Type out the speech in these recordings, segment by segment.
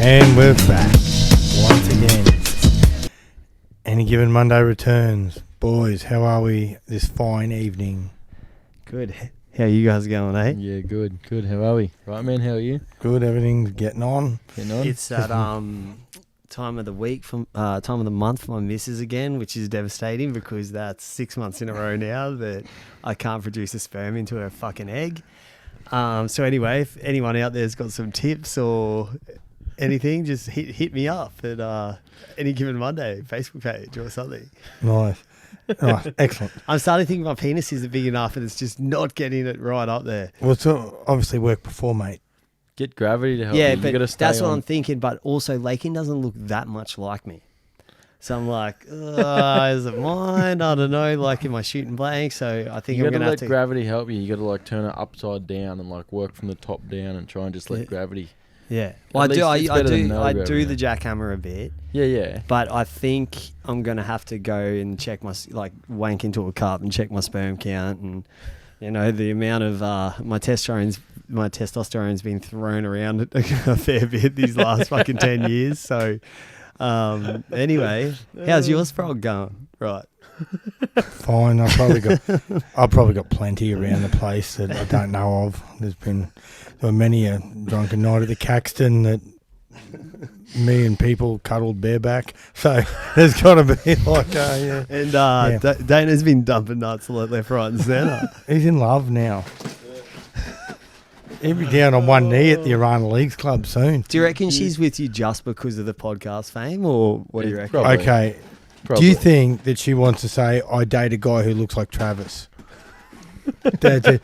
And we're back once again. Any Given Monday returns. Boys, how are we this fine evening? Good. How you guys going, eh? Yeah, good. Good. How are we? Right, man, how are you? Good, everything's getting on. It's that time of the week, time of the month for my missus again, which is devastating because that's 6 months in a row now that I can't produce a sperm into her fucking egg. So anyway, if anyone out there's got some tips or anything, just hit me up at Any Given Monday Facebook page or something. Nice. Nice. Excellent. I'm starting to think my penis isn't big enough and it's just not getting it right up there. Well, it's obviously worked before, mate. Get gravity to help Yeah, you. but You that's what I'm thinking. But also, Lakin doesn't look that much like me. So I'm like, is it mine? I don't know. Like, am I shooting blank? So I think you I'm got going to to let gravity help you. You got to like turn it upside down and like work from the top down and try and just let gravity. Yeah. Well, I do gravity. the jackhammer a bit. Yeah. But I think I'm going to have to go and check wank into a cup and check my sperm count. And, you know, the amount of my testosterone's been thrown around a fair bit these last fucking 10 years. So, anyway, how's your sprog going? Right. Fine. I've probably got plenty around the place that I don't know of. There were many a drunken night at the Caxton that me and people cuddled bareback. So there's got to be like, yeah. And Dana's been dumping nuts left, right, and centre. He's in love now. He'll be down on one knee at the Arana Leagues Club soon. Do you reckon she's with you just because of the podcast fame, or what do you reckon? Probably. Okay. Probably. Do you think that she wants to say, I date a guy who looks like Travis? That's it.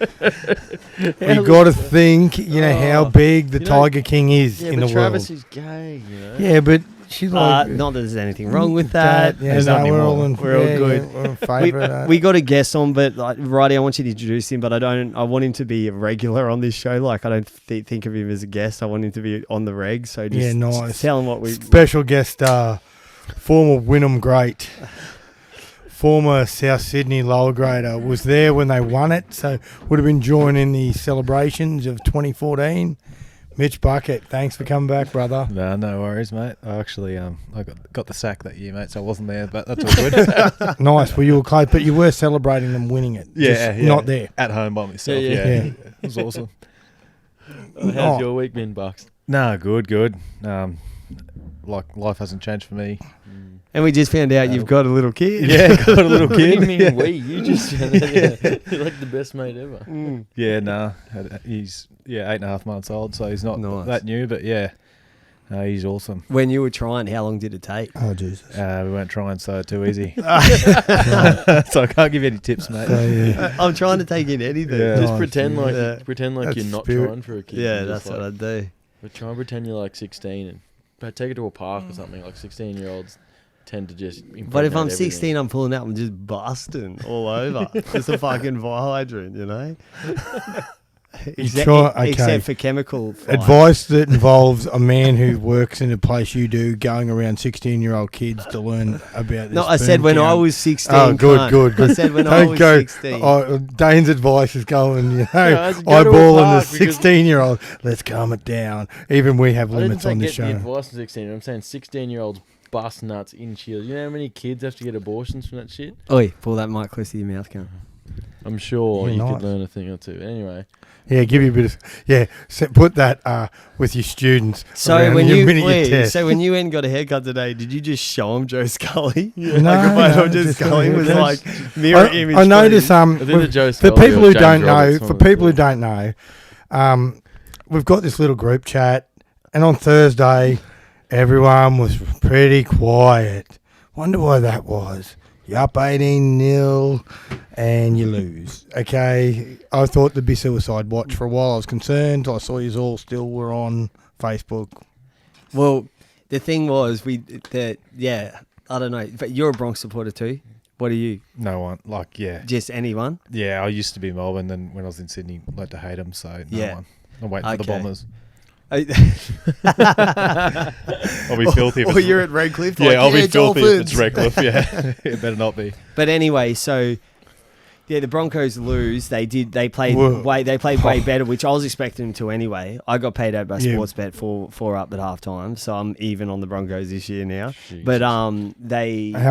You got to think, how big the Tiger King is in the Travis world. is gay, Yeah, but she's like... not that there's anything wrong with that. Yeah, no, we're all good. Yeah, we're in favour. We got a guest on, but like, Righty, I want you to introduce him, but I want him to be a regular on this show. Like, I don't think of him as a guest. I want him to be on the reg. So just, nice. just tell him what we... Special guest star, former Wynnum great, former South Sydney lower grader, was there when they won it, so would have been joining the celebrations of 2014. Mitch Bucket, thanks for coming back, brother. No worries, mate. I actually I got the sack that year, mate, so I wasn't there, but that's all good. Nice. Well, you were close, but you were celebrating them winning it. Yeah. Not there. At home by myself, Yeah. It was awesome. How's your week been, Bucks? No, good. Like, life hasn't changed for me. And we just found out you've got a little kid. Yeah, got a little What do you kid. mean we? You just you're like the best mate ever. Yeah, no. He's 8.5 months old, so he's not that new, but yeah. He's awesome. When you were trying, how long did it take? Oh, Jesus. We weren't trying, so too easy. So I can't give you any tips, mate. I'm trying to take in anything. Yeah. Just Nice. pretend like That's you're not spirit. trying for a kid. Yeah, and that's just what I do. But try and pretend you're like 16 but take it to a park or something. Like 16-year-olds tend to just. But if I'm impregnate 16, everything. I'm pulling out and just busting all over. Just a fucking fire hydrant, you know? Except for chemical fire. Advice that involves a man who works in a place you do going around 16-year-old kids to learn about this. No, I said when I was 16. Oh, good. I said when I was 16. Oh, Dane's advice is going, I said go to a eyeballing the park because- 16-year-old. Let's calm it down. Even we have I didn't limits say on get this the show. advice from 16. I'm saying 16-year-olds bust nuts in Shields. You know how many kids have to get abortions from that shit? Oi, pull that mic close to your mouth, cunt. I'm sure Yeah, you nice. could learn a thing or two. Anyway. Yeah, give you a bit of... put that with your students. So around when your mini test. so when you went and got a haircut today, did you just show him Joe Scully? No, like a photo of Joe just Scully a was haircut. like mirror image. I noticed I think the Joe for Scully people or who James don't Roberts know, one was good. we've got this little group chat, and on Thursday, everyone was pretty quiet. Wonder why that was. You're up 18-0 and you lose. Okay, I thought there'd be suicide watch for a while. I was concerned. I saw you all still were on Facebook. Well, the thing was, I don't know. But you're a Bronx supporter too. What are you? No one. Just anyone? Yeah, I used to be Melbourne, then when I was in Sydney, I learned to hate them, so no one. I'm waiting for the Okay. Bombers. Or I'll be filthy if you're at Redcliffe. I'll be filthy if it's Dolphins. Redcliffe, yeah. It better not be. But anyway, so Yeah, the Broncos lose. They played way better, which I was expecting them to anyway. I got paid out by Sportsbet four up at halftime, so I'm even on the Broncos this year now. Jesus. But How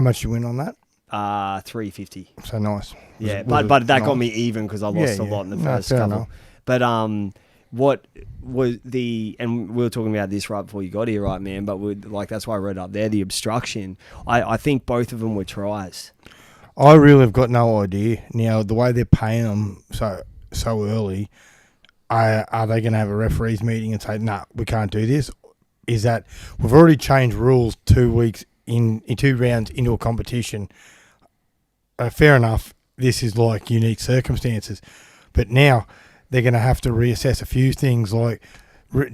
much you win on that? $350. So nice. Yeah, but that got me even because I lost a lot in the first couple. Enough. But what was and we were talking about this right before you got here, right, man? But that's why I wrote up there the obstruction. I think both of them were tries. I really have got no idea. Now, the way they're paying them so early, are they going to have a referees meeting and say, nah, we can't do this? Is that we've already changed rules 2 weeks in 2 rounds into a competition? Fair enough, this is like unique circumstances. But now they're going to have to reassess a few things. Like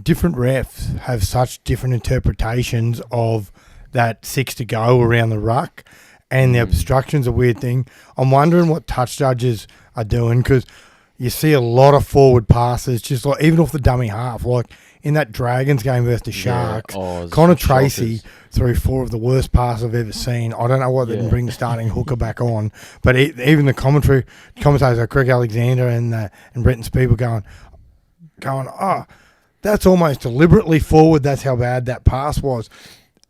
different refs have such different interpretations of that 6 to go around the ruck. And the obstruction's a weird thing. I'm wondering what touch judges are doing because you see a lot of forward passes, just like even off the dummy half. Like in that Dragons game versus the Sharks, Connor Tracy threw 4 of the worst passes I've ever seen. I don't know why they didn't bring the starting hooker back on, but even the commentators like Greg Alexander and Brenton Speed were going, oh, that's almost deliberately forward. That's how bad that pass was.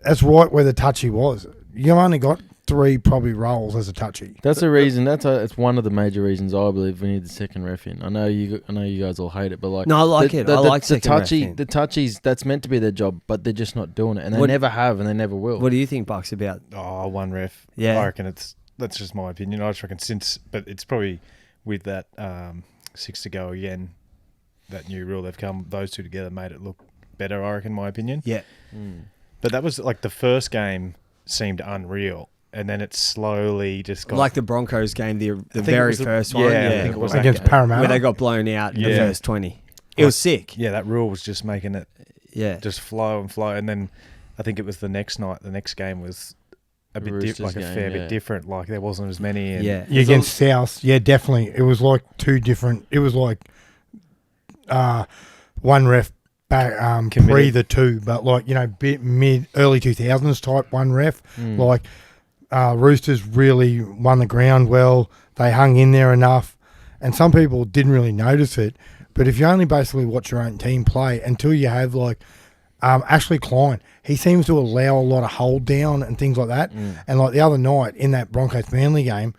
That's right where the touchy was. You only got 3 probably rolls as a touchy. That's the reason. It's one of the major reasons I believe we need the second ref in. I know you guys all hate it, but like no, I like it. I like second ref in. The touchies. That's meant to be their job, but they're just not doing it, and they never have, and they never will. What do you think, Bucks, about? Oh, one ref. Yeah, I reckon that's just my opinion. I just reckon but it's probably with that 6 to go again, that new rule they've come. Those two together made it look better. I reckon, my opinion. Yeah, but that was like the first game seemed unreal. And then it slowly just got... Like the Broncos game, the very first one. Yeah, I think it was against Parramatta. Where they got blown out in the first 20. It was sick. Yeah, that rule was just making it just flow and flow. And then I think it was the next night, the next game was a bit fair bit different. Like there wasn't as many. And against South, definitely. It was like 2 different... It was like one ref back pre the 2, but like, early 2000s type one ref. Like... Roosters really won the ground well. They hung in there enough. And some people didn't really notice it. But if you only basically watch your own team play until you have like Ashley Klein, he seems to allow a lot of hold down and things like that. And like the other night in that Broncos Manly game,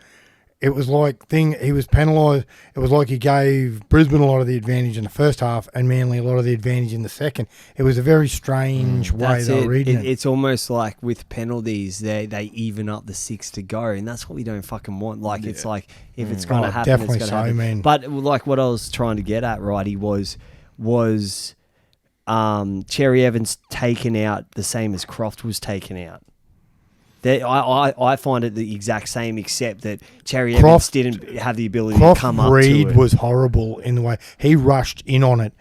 it was like he was penalised. It was like he gave Brisbane a lot of the advantage in the first half and Manly a lot of the advantage in the second. It was a very strange way they were reading it. It's almost like with penalties, they even up the 6 to go, and that's what we don't fucking want. Like it's like if it's going to happen, it's going to happen. Man. But like what I was trying to get at, Righty, was Cherry Evans taken out the same as Croft was taken out. I find it the exact same, except that Cherry Evans didn't have the ability to come up to it. Reed was horrible in the way he rushed in on it.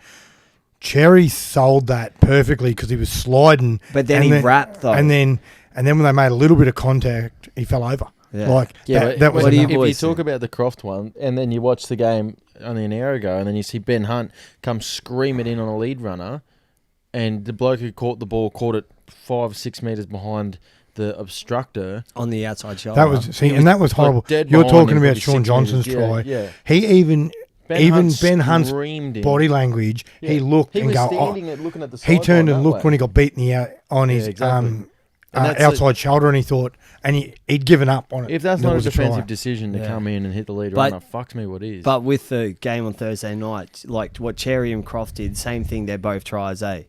Cherry sold that perfectly because he was sliding. But then he wrapped though. And then when they made a little bit of contact, he fell over. Yeah. That was if you talk about the Croft one, and then you watch the game only an hour ago, and then you see Ben Hunt come screaming in on a lead runner, and the bloke who caught the ball caught it 5-6 metres behind the obstructor on the outside shoulder. That was horrible. You're talking about Sean Johnson's try. Yeah. He even Ben Hunt's body language. Yeah. He looked he and was go. Standing and looking at the he turned and looked when he got beaten on his outside shoulder, and he thought, and he'd given up on it. If that's not a defensive decision to come in and hit the lead runner, fuck me, what is? But with the game on Thursday night, like what Cherry and Croft did, same thing. They're both tries, eh?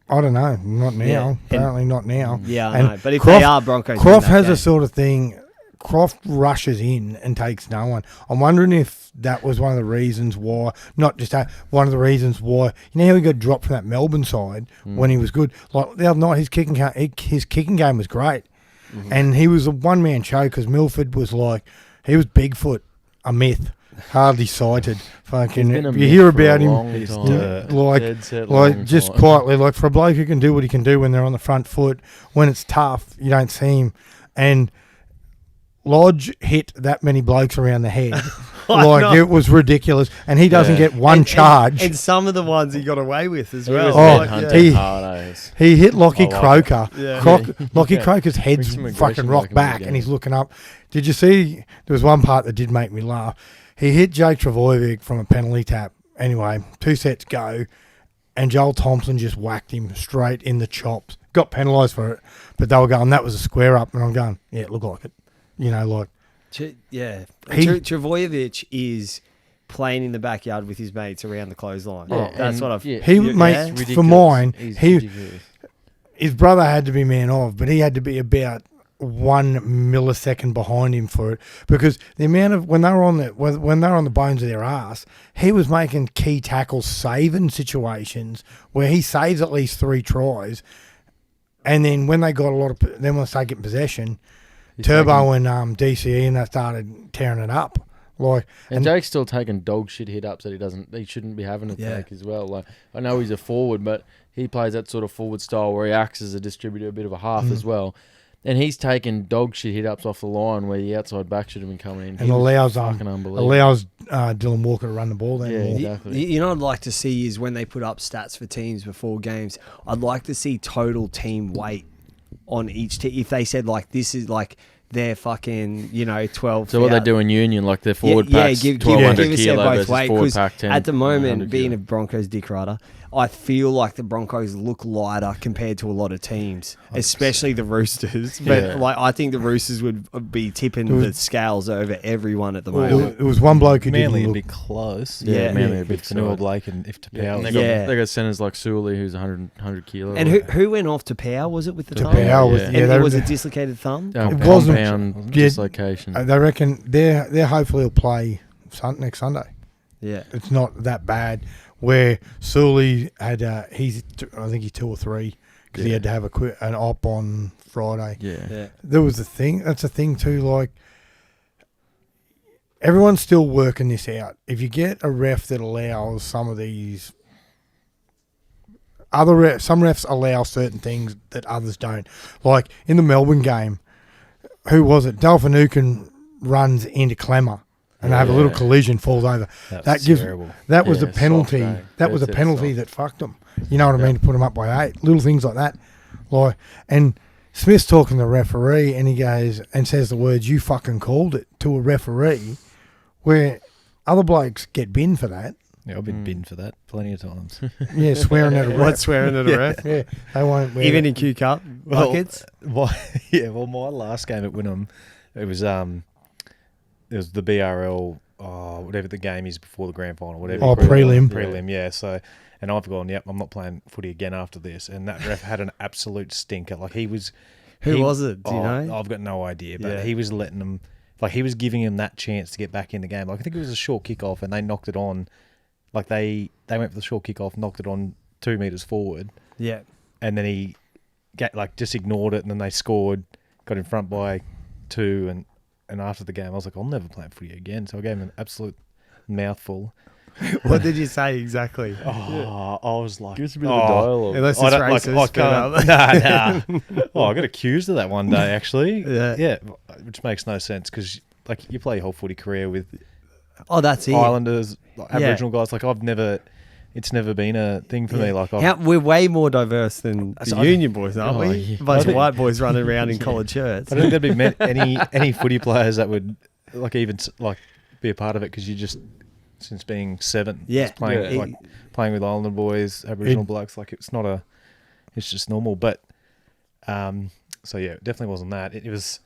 I don't know. Not now. Yeah. Apparently not now. Yeah, I know. But if they are Broncos... Croft has a sort of thing... Croft rushes in and takes no one. I'm wondering if that was one of the reasons why... Not just that. One of the reasons why... You know how he got dropped from that Melbourne side when he was good? Like the other night, his kicking game was great. Mm-hmm. And he was a one-man show because Milford was like... He was Bigfoot, a myth. Hardly sighted. Fucking, you hear about him just quietly, like for a bloke who can do what he can do when they're on the front foot. When it's tough, you don't see him. And Lodge hit that many blokes around the head know. it was ridiculous. And he doesn't get one charge. And some of the ones he got away with as well. Oh, Hunting hard. He hit Lockie I like Croker. Yeah. Lockie Croker's head's some aggression fucking rocked back back, in the and he's game. looking up. Did you see? There was one part that did make me laugh. He hit Jake Travojevic from a penalty tap. Anyway, 2 sets go, and Joel Thompson just whacked him straight in the chops. Got penalised for it, but they were going, that was a square up, and I'm going, yeah, it looked like it. Yeah. He- Travojevic is playing in the backyard with his mates around the clothesline. Yeah, That's and- what I've... yeah. He Yeah. mate Ridiculous. for mine. He's He ridiculous. his brother had to be man of, but he had to be about 1 millisecond behind him for it, because the amount of when they were on the bones of their ass, he was making key tackles, saving situations where he saves at least 3 tries, and then when they got once they get possession, He's Turbo and DCE and they started tearing it up. And Jake's still taking dog shit hit ups that he shouldn't be having to take as well. Like, I know he's a forward, but he plays that sort of forward style where he acts as a distributor, a bit of a half as well. And he's taking dog shit hit ups off the line where the outside back should have been coming in. and allows fucking unbelievable. Dylan Walker to run the ball then. Yeah, more. exactly. You know what I'd like to see is when they put up stats for teams before games, I'd like to see total team weight on each team. If they said, like, this is, like, their fucking, 12... So what they do in Union, like their forward packs, give 1,200 us kilo their versus both weight, forward 'cause pack 10. at the moment, 100 being a kilo. Broncos dick rider, I feel like the Broncos look lighter compared to a lot of teams, especially the Roosters. But Yeah. I think the Roosters would be tipping the scales over everyone at the moment. It was one bloke who Manly didn't a look. bit close. Yeah. Manly a bit With Fanua side. Blake and if Yeah, Tapau. and Yeah. they got centers like Sully, who's 100 kilo. And who went off to Power? Was it with the thumb? Tapau was- Yeah. And yeah, they- it was a dislocated thumb? It wasn't- compound yeah, dislocation. They reckon they're hopefully will play next Sunday. Yeah. It's not that bad. Where Sully had, I think he's 2 or 3 because he had to have an op on Friday. Yeah. There was a thing. That's a thing too. Like, everyone's still working this out. If you get a ref that allows some of these some refs allow certain things that others don't. Like in the Melbourne game, who was it? Delphinucan runs into Clemmer. And they have a little collision, falls over. That gives terrible. That was Yeah, a penalty. soft, eh? That was a That's it, penalty soft. that fucked them. You know what I mean? To put them up by 8, little things like that. And Smith's talking to the referee, and he goes and says the words, "You fucking called it," to a referee, where other blokes get binned for that. Yeah, I've been binned for that plenty of times. Yeah, swearing at a ref. What's swearing at a ref? Yeah, they won't. Wear Even it. in Q Cup buckets? My last game at Wynnum, it was the BRL, whatever the game is before the grand final, whatever. Oh, prelim. Prelim, yeah. So, and I've gone, yep, I'm not playing footy again after this. And that ref had an absolute stinker. Like Who was it? Do you know? I've got no idea, but Yeah. he was letting them, like he was giving him that chance to get back in the game. Like I think it was a short kickoff, and they knocked it on. Like they went for the short kickoff, knocked it on 2 meters forward, Yeah. and then he just ignored it, and then they scored, got in front by 2, and after the game, I was like, I'm never playing footy again. So I gave him an absolute mouthful. What did you say exactly? I was like, Give us a bit of a dialogue. Unless I it's don't racist. like. I can't. Nah. Oh, I got accused of that one day actually. Yeah. Which makes no sense because like you play your whole footy career with Oh, that's it. Islanders, like, Aboriginal guys. Like it's never been a thing for me. Like We're way more diverse than That's- the I think- Union boys, aren't we? yeah. A bunch I of think- white boys running around in collared shirts. I don't think there'd be any footy players that would like even like be a part of it because you just since being 7, Yeah. just playing Yeah. like playing with Islander boys, Aboriginal blokes, like it's just normal. But so yeah, it definitely wasn't that. It was.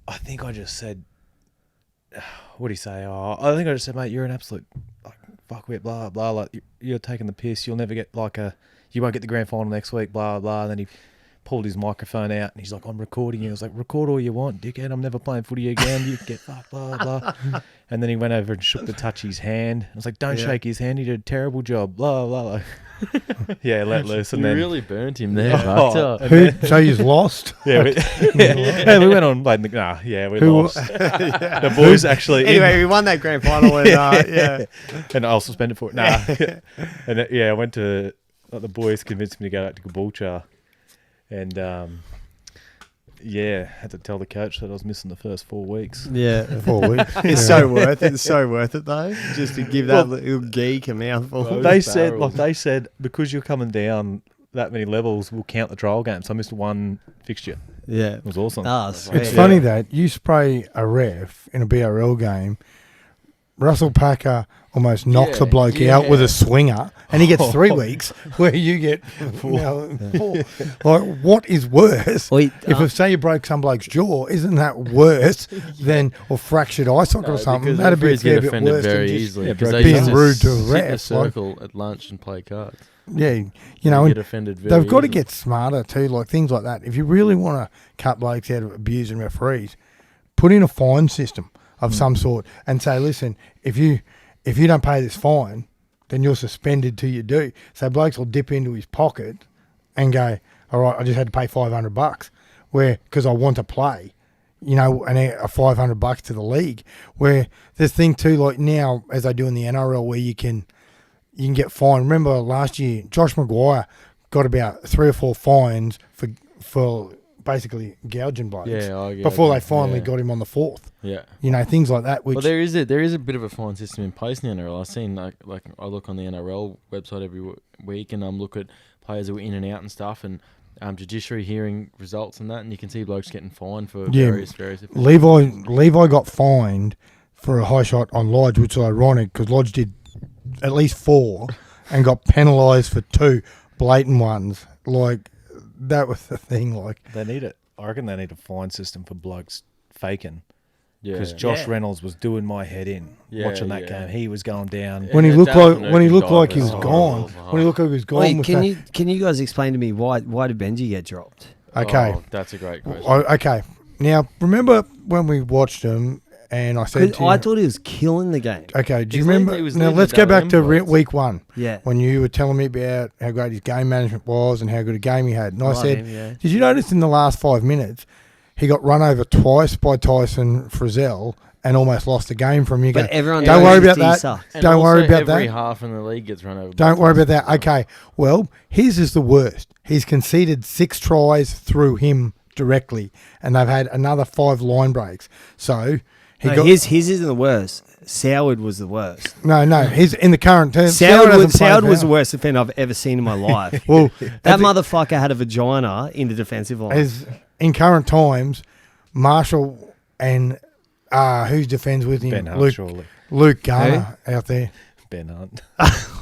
I think I just said, what do you say? Oh, I think I just said, mate, you're an absolute like fuckwit, blah blah. Like you're taking the piss. You'll never get you won't get the grand final next week, blah blah. And then he pulled his microphone out and he's like, I'm recording you. I was like, record all you want, dickhead. I'm never playing footy again. You get fucked, blah blah. And then he went over and shook to touch his hand. I was like, don't shake his hand. He did a terrible job, blah blah. Like, yeah, let loose. And You then really burnt him there, Oh, Bucked. So you've lost. yeah, we went on playing we Who- lost. The boys actually. Anyway, we won that grand final and yeah. And I was suspended for it. Nah. And I went to the boys convinced me to go out to Caboolture, and Yeah, had to tell the coach that I was missing the first 4 weeks. Yeah. 4 weeks. It's so worth it. It's so worth it, though, just to give that little geek a mouthful. Well, They barrels. said, because you're coming down that many levels, we'll count the trial game. So I missed one fixture. Yeah. It was awesome. Ah, It's sweet. funny that you spray a ref in a BRL game. Russell Packer almost knocks a bloke out with a swinger, and he gets 3 weeks, where you get 4. Like, what is worse? Wait, If say you broke some bloke's jaw, isn't that worse than or fractured eye socket or something? That'd be a fair bit offended worse than very just easily yeah, because they being used to rude to a sit in a ref, like- circle at lunch and play cards. yeah, you They know. get And offended very they've got to easily. get smarter too, like things like that. If you really want to cut blokes out of abusing referees, put in a fine system of some sort and say, listen, if you don't pay this fine, then you're suspended till you do. So blokes will dip into his pocket and go, all right, I just had to pay $500 because I want to play, you know, and a $500 to the league. Where there's thing too, like now as they do in the NRL, where you can get fined. Remember last year, Josh Maguire got about 3 or 4 fines for basically gouging blokes before they finally got him on the 4th. Yeah. You know, things like that. Which Well, there is a bit of a fine system in place in the NRL. I've seen like I look on the NRL website every week and look at players who are in and out and stuff and judiciary hearing results and that, and you can see blokes getting fined for various. Levi got fined for a high shot on Lodge, which is ironic because Lodge did at least 4 and got penalised for 2 blatant ones. Like, that was the thing. Like, They need it. I reckon they need a fine system for blokes faking. Yeah. Because Josh Reynolds was doing my head in watching that game. He was going down. when he looked like he was Oh, gone. When he looked like he was gone. Wait, with can you guys explain to me why did Benji get dropped? Okay. Oh, that's a great question. Okay. Now, remember when we watched him and I said to you, I thought he was killing the game. okay, do you He's remember? leading- he was Now, leading let's the go back to WM week 1 Yeah. when you were telling me about how great his game management was and how good a game he had. And I Love said, him, yeah. did you notice in the last 5 minutes he got run over twice by Tyson Frizzell and almost lost the game from you? But Go, everyone don't knows worry his about D that. sucks. And Don't worry also about every that. half in the league gets run over. Don't by worry about Tyson that. as well. Okay. Well, his is the worst. He's conceded 6 tries through him directly, and they've had another 5 line breaks. So His isn't the worst. Soward was the worst. no. He's in the current term. Soward was the worst defender I've ever seen in my life. Well, That motherfucker had a vagina in the defensive line. as in current times, Marshall and who defends with him? Ben Hunt, surely. Luke Garner out there. Ben Hunt.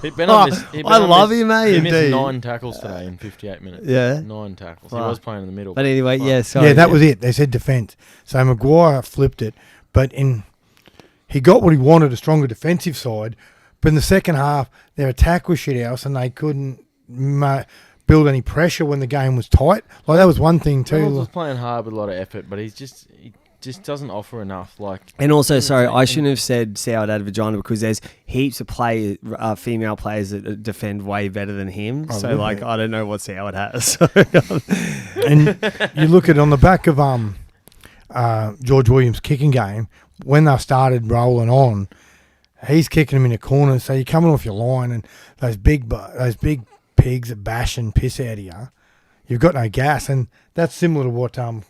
He'd been on this, I love him, mate. He missed indeed. 9 tackles today in 58 minutes. Yeah. 9 tackles. Fuck. He was playing in the middle. But anyway, Fuck. yeah, sorry. Yeah, that was it. They said defence. So Maguire flipped it, but he got what he wanted, a stronger defensive side. But in the second half, their attack was shit house, and they couldn't build any pressure when the game was tight. Like, that was one thing too. Reynolds was playing hard with a lot of effort, but he just doesn't offer enough. Like, And also, sorry, I shouldn't have said Soward had a vagina because there's heaps of female players that defend way better than him. Oh, So, really? like, I don't know what Soward has. And you look at on the back of George Williams' kicking game, when they started rolling on, he's kicking them in the corner. So you're coming off your line, and those big pigs that bash and piss out of you, you've got no gas. And that's similar to what happened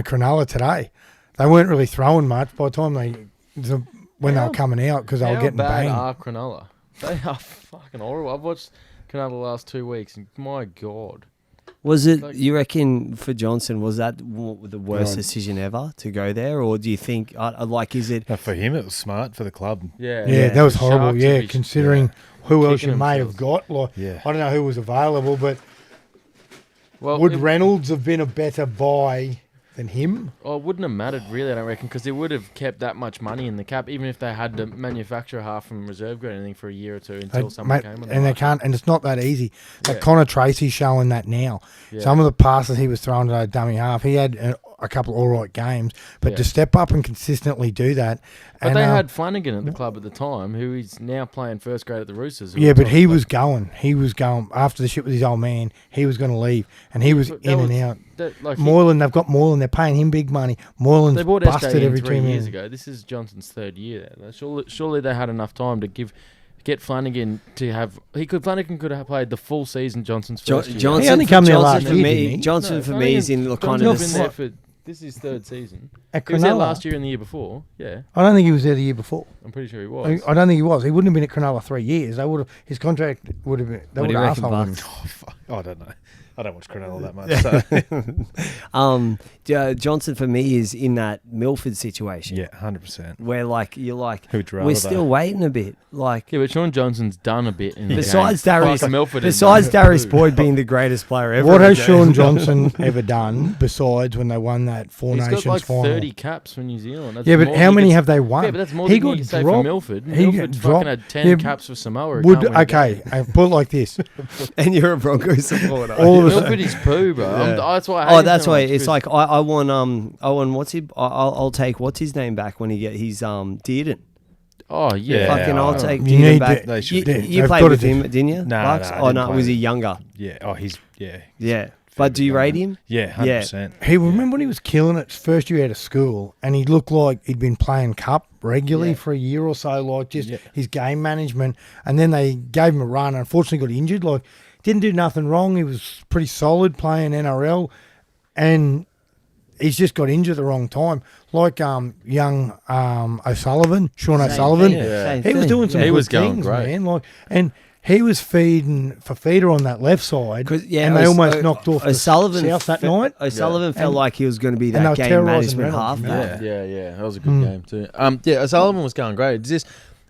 to Cronulla today. They weren't really throwing much by the time when they were coming out because they were getting bad banged. are Cronulla? They are fucking horrible. I've watched Cronulla the last 2 weeks, and my God. Was it, Like- you reckon, for Johnson, was that the worst No. decision ever to go there? Or do you think, is it... No, for him, it was smart. For the club, Yeah. Yeah, that was the horrible. Sharks Yeah, would be- considering who else Kicking you may themselves. have got. Like, Yeah. I don't know who was available, but Well, would it- Reynolds have been a better buy than him? Oh, it wouldn't have mattered really, I don't reckon, because they would have kept that much money in the cap, even if they had to manufacture half from reserve grade or anything for a year or two until someone Mate, came on the and they market. can't, and it's not that easy. Like Yeah. Connor Tracy's showing that now. Yeah. Some of the passes he was throwing to that dummy half, he had a couple of all right games, but Yeah. to step up and consistently do that. But and, they had Flanagan at the club at the time, who is now playing first grade at the Roosters. who yeah, were but top- he like- was going. He was going after the shit with his old man. He was going to leave, and he was But that in and was- out. like Moylan, they've got Moylan. They're paying him big money. Moylan's they bought busted SJ in every 3 2 years years ago. This is Johnson's 3rd year there. Surely they had enough time to give get Flanagan to have. Flanagan could have played the full season. Johnson's first year. He only come there last for year, me. didn't he? Johnson for me is in the kind of Johnson's the been there for. This is his third season. At He was there Cronulla. last year and the year before. Yeah, I don't think he was there the year before. I'm pretty sure he was. I don't think he was. He wouldn't have been at Cronulla 3 years. They would have. His contract would have been. They What would do you have reckon, asked him. Bucks? Oh, fuck. I don't know. I don't watch Cronulla that much. So. Johnson for me is in that Milford situation. Yeah, 100%. Where like you're like Who'd rather we're still though? waiting a bit. Like Yeah, but Sean Johnson's done a bit in the besides game. Darius, Fuck, Milford has besides done Darius too. Boyd being the greatest player ever. What in has the game. Sean Johnson ever done besides when they won that Four He's Nations got like final? 30 caps for New Zealand. That's Yeah, but more how than many you have they could- won? Yeah, but that's more He than you got can say dropped. for Milford. He Milford got fucking dropped. had 10 Yeah, caps for Samoa. He Would can't win a game. okay? Put it like this: And you're a Broncos supporter. all of a Milford sudden, is poo, bro. Yeah. That's why I hate Oh, him that's so why much, it's 'cause- like I want what's he? I'll take what's his name back when he get his Dearden. Oh, yeah. Yeah, Fucking I'll I take You Dearden need back. to- They You, should. you They've played got with to do- him, didn't you? No, Bucks? no, I Oh didn't no, play was he with him. younger? Yeah. Oh, he's yeah. Yeah. But do you rate him? Yeah, 100%. he remember when he was killing it first year out of school, and he looked like he'd been playing cup regularly Yeah. for a year or so, like just Yeah. his game management. And then they gave him a run. Unfortunately, got injured. Like didn't do nothing wrong. He was pretty solid playing NRL, and he's just got injured at the wrong time. Like young O'Sullivan, Sean O'Sullivan. Yeah. He was doing some He good was going things, great. man. Like, and he was feeding for feeder on that left side, 'Cause, yeah, and they O'S- almost O- knocked off O'Sullivan the South that fe- night. O'Sullivan felt And- like he was going to be and they that were game terrorising management Reynolds, halfback. man. Yeah. That was a good game too. Yeah, O'Sullivan was going great. It's just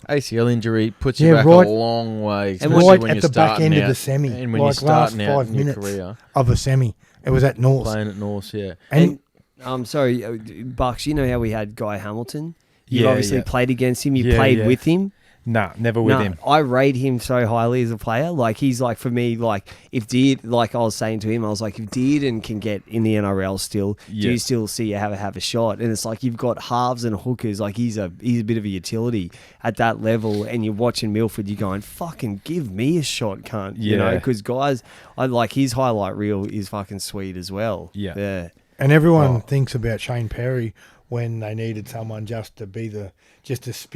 ACL injury puts you Yeah, back right- a long way, and especially right when at you're the back starting end of out- the semi, and when like you're starting last out 5 in your minutes. career Of a semi. It was at North. playing at North. Yeah, And I'm sorry, Bucks. You know how we had Guy Hamilton. You Yeah, obviously yeah. played against him. You Yeah, played yeah. with him. Nah, never with No, him. I rate him so highly as a player. Like he's like for me, like if like I was saying to him, I was like, if Dearden can get in the NRL still, do Yeah. you still see you have a shot? And it's like you've got halves and hookers. Like he's a bit of a utility at that level. And you're watching Milford, you're going, fucking give me a shot, cunt. You know, Yeah. because guys, I like his highlight reel is fucking sweet as well. Yeah. Yeah. And everyone Oh. thinks about Shane Perry when they needed someone just to be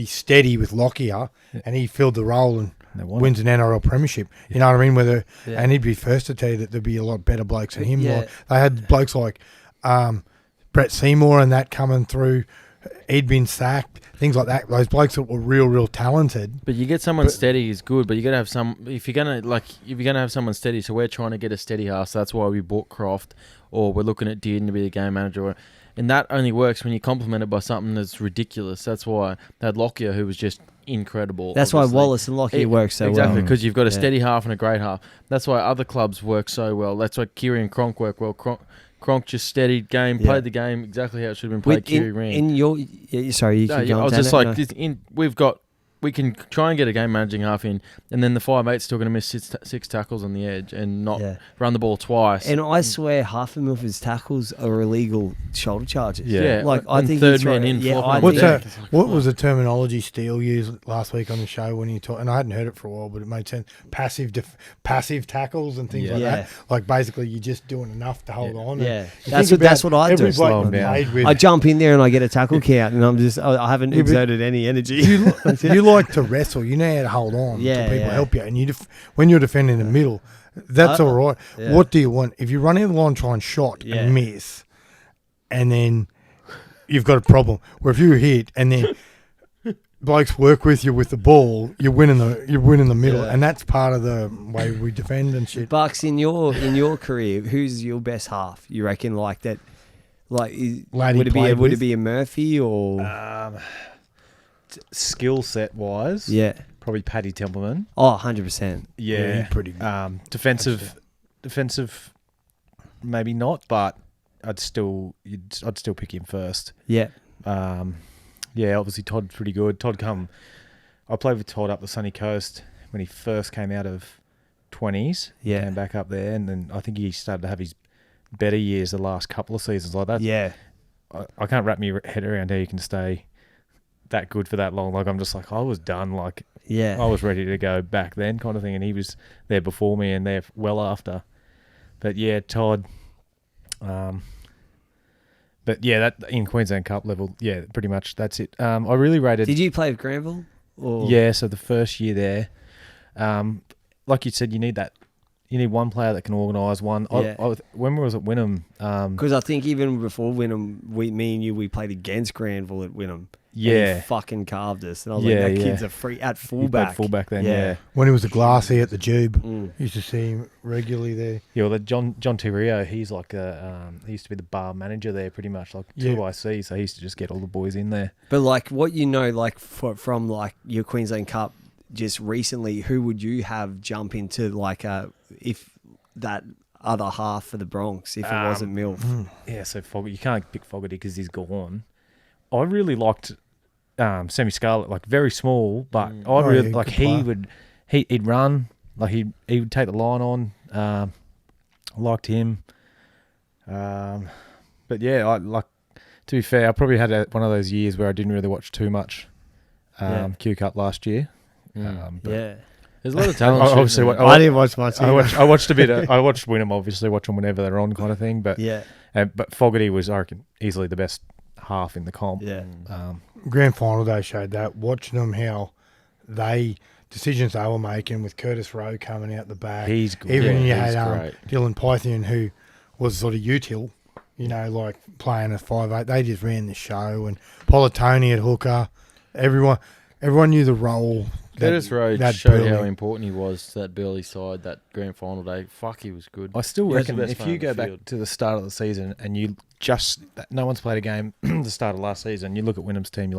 steady with Lockyer, and he filled the role and They want wins an NRL premiership. You know what I mean? Yeah. And he'd be first to tell you that there'd be a lot better blokes than him. Yeah. Like, they had blokes like Brett Seymour and that coming through. He'd been sacked, things like that. Those blokes that were real talented. but you get someone steady is good. But you got to have some. If you're gonna have someone steady, so we're trying to get a steady half. So that's why we bought Croft, or we're looking at Dearden to be the game manager. And that only works when you complement it by something that's ridiculous. That's why they had Lockyer, who was just incredible. That's obviously. why Wallace and Lockyer work so exactly, well. because you've got a Yeah. steady half and a great half. That's why other clubs work so well. That's why Kiri and Cronk work well. Cronk just steadied game, Yeah. played the game exactly how it should have been played. Kiri ran. In your, sorry, you No, can yeah, go I on, was just Janet. like, No. we can try and get a game managing half in, and then the 5'8's still going to miss six tackles on the edge and not Yeah. run the ball twice. And I swear half of Milford's tackles are illegal shoulder charges. Yeah. Like I and think third he's right. man in, Yeah, fourth I man What's deck. that? It's like, What fuck. was the terminology Steele used last week on the show when he talked? And I hadn't heard it for a while, but it made sense. Passive tackles and things like Yeah. that. Like basically, you're just doing enough to hold on. Yeah. And you That's think what about I do. every bloke Slow 'em that down. played with. I jump in there and I get a tackle count, and I haven't Yeah, but exerted any energy. you like to wrestle. You know how to hold on Yeah, to people yeah. help you. And when you're defending in the middle, that's all right. yeah. What do you want? If you run in the line, try and shot Yeah. and miss, and then you've got a problem. Where if you hit and then blokes work with you with the ball, you win in the middle, Yeah. and that's part of the way we defend and shit. Bucks, in your career, who's your best half? You reckon like that? Like, Lad he would played it with? be a Murphy or Skill set wise, yeah? probably Paddy Templeman. Oh, 100%. Yeah, he's pretty good. Defensive, maybe not, but I'd still pick him first. Yeah, Yeah, obviously Todd's pretty good. I played with Todd up the sunny coast when he first came out of 20s. Yeah. Came back up there, and then I think he started to have his better years the last couple of seasons like that. yeah. I can't wrap my head around how you can stay that good for that long. Like, I'm just like, I was done. Like, Yeah. I was ready to go back then kind of thing, and he was there before me and there well after. But yeah, Todd. But yeah, that in Queensland Cup level, yeah, pretty much that's it. I really rated. Did you play with Granville? Or? Yeah, so the first year there, like you said, you need that. You need one player that can organise one. Yeah. When we was at Wynnum, Because I think even before Wynnum, me and you, we played against Granville at Wynnum. And yeah, he fucking carved us. And I was Yeah, like, that yeah. kid's a free at he fullback. played fullback then. Yeah, When he was a glassy at the Jube, Mm. used to see him regularly there. yeah. Well, John Tirio, he's like he used to be the bar manager there, pretty much like Yeah. 2IC. So he used to just get all the boys in there. But like what you know, like from like your Queensland Cup just recently, who would you have jump into like if that other half for the Bronx if it wasn't Milf? Yeah, so Fogarty, you can't pick Fogarty because he's gone. I really liked Semi Scarlett, like very small, but I really yeah, like good he player. he'd run, like he would take the line on. I liked him. But yeah, I like to be fair, I probably had one of those years where I didn't really watch too much Q Cup last year. But Yeah. There's a lot of I talent. obviously shooting I didn't watch much. I watched a bit. I watched Wynnum, obviously, watch them whenever they're on, kind of thing. But Yeah. but Fogarty was, I reckon, easily the best half in the comp. Yeah. Grand final day showed that. Watching them, how decisions they were making with Curtis Rowe coming out the back. He's good. Even Yeah, you he's had great. Dylan Pythian, who was sort of util, like playing a 5'8". They just ran the show. And Politoni at hooker. Everyone knew the role. Curtis Road that showed how Burley- important he was to that Burley side, that grand final day. Fuck, he was good. I still He was the reckon best if player you on the go back field. to the start of the season and you no one's played a game the start of last season, you look at Wynnum's team,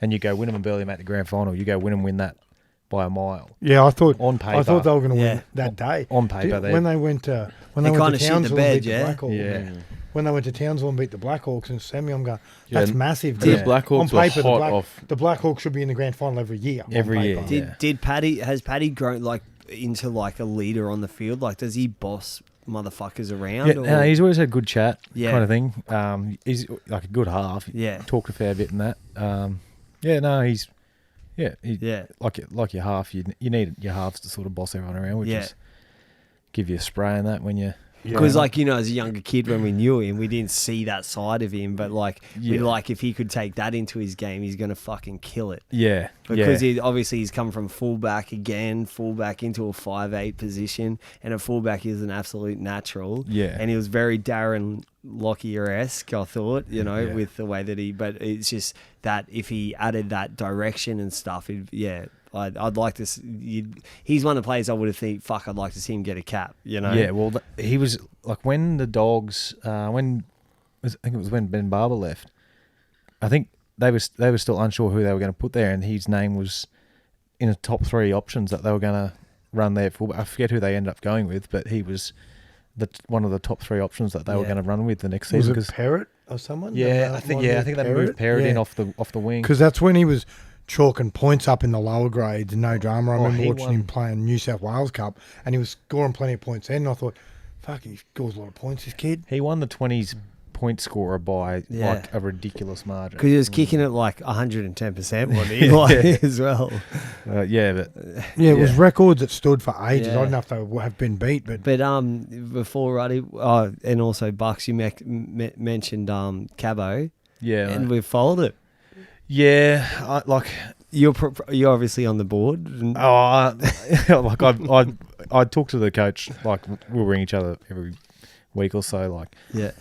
and you go Wynnum and Burley make the grand final. You go Wynnum win that by a mile Yeah, I thought on paper. they were going to Yeah. win that day. on paper. When they went to They kinda to shit the Townsville bed, and beat yeah? the Blackhawks. Yeah. When they went to Townsville and beat the Blackhawks and semi, I'm going, Yeah, that's massive. The Yeah. Blackhawks On paper, were hot off. the Blackhawks should be in the grand final every year. on Every year, paper. yeah. Has Paddy grown like into like a leader on the field? Like, does he boss motherfuckers around? Yeah, or? no, he's always had good chat, Yeah. kind of thing. He's like a good half. Yeah. Talked a fair bit in that. Yeah. Like your half. You need your halves to sort of boss everyone around, which Yeah. is give you a spray and that when you. Because, as a younger kid, when we knew him, we didn't see that side of him. But, if he could take that into his game, he's going to fucking kill it. Yeah, Because he's come from fullback into a 5'8" position, and a fullback is an absolute natural. Yeah. And he was very Darren Lockyer-esque, I thought, Yeah. with the way that but it's just that if he added that direction and stuff, I'd like to. He's one of the players I would have think. Fuck, I'd like to see him get a cap. Yeah, well, he was like when the Dogs, I think it was when Ben Barber left. I think they were still unsure who they were going to put there, and his name was in the top 3 options that they were going to run there for. I forget who they ended up going with, but he was one of the top 3 options that they were Yeah. going to run with the next Was season. it Parrott or someone? I think they moved Parrott in off the wing. Because that's when he was chalking points up in the lower grades and no drama. I remember he watching him won. playing New South Wales Cup, and he was scoring plenty of points then. And I thought, fuck, he scores a lot of points, this kid. He won the 20s point scorer by Yeah. like a ridiculous margin. Because he was kicking it like 110%, wasn't he? As well. Yeah, but Yeah, it was records that stood for ages. Yeah. I don't know if they have been beat, but But before Ruddy, and also Bucks, you mentioned Cabo, yeah, and we folded. yeah, You're obviously on the board. And I talk to the coach, like we'll ring each other every week or so, like yeah,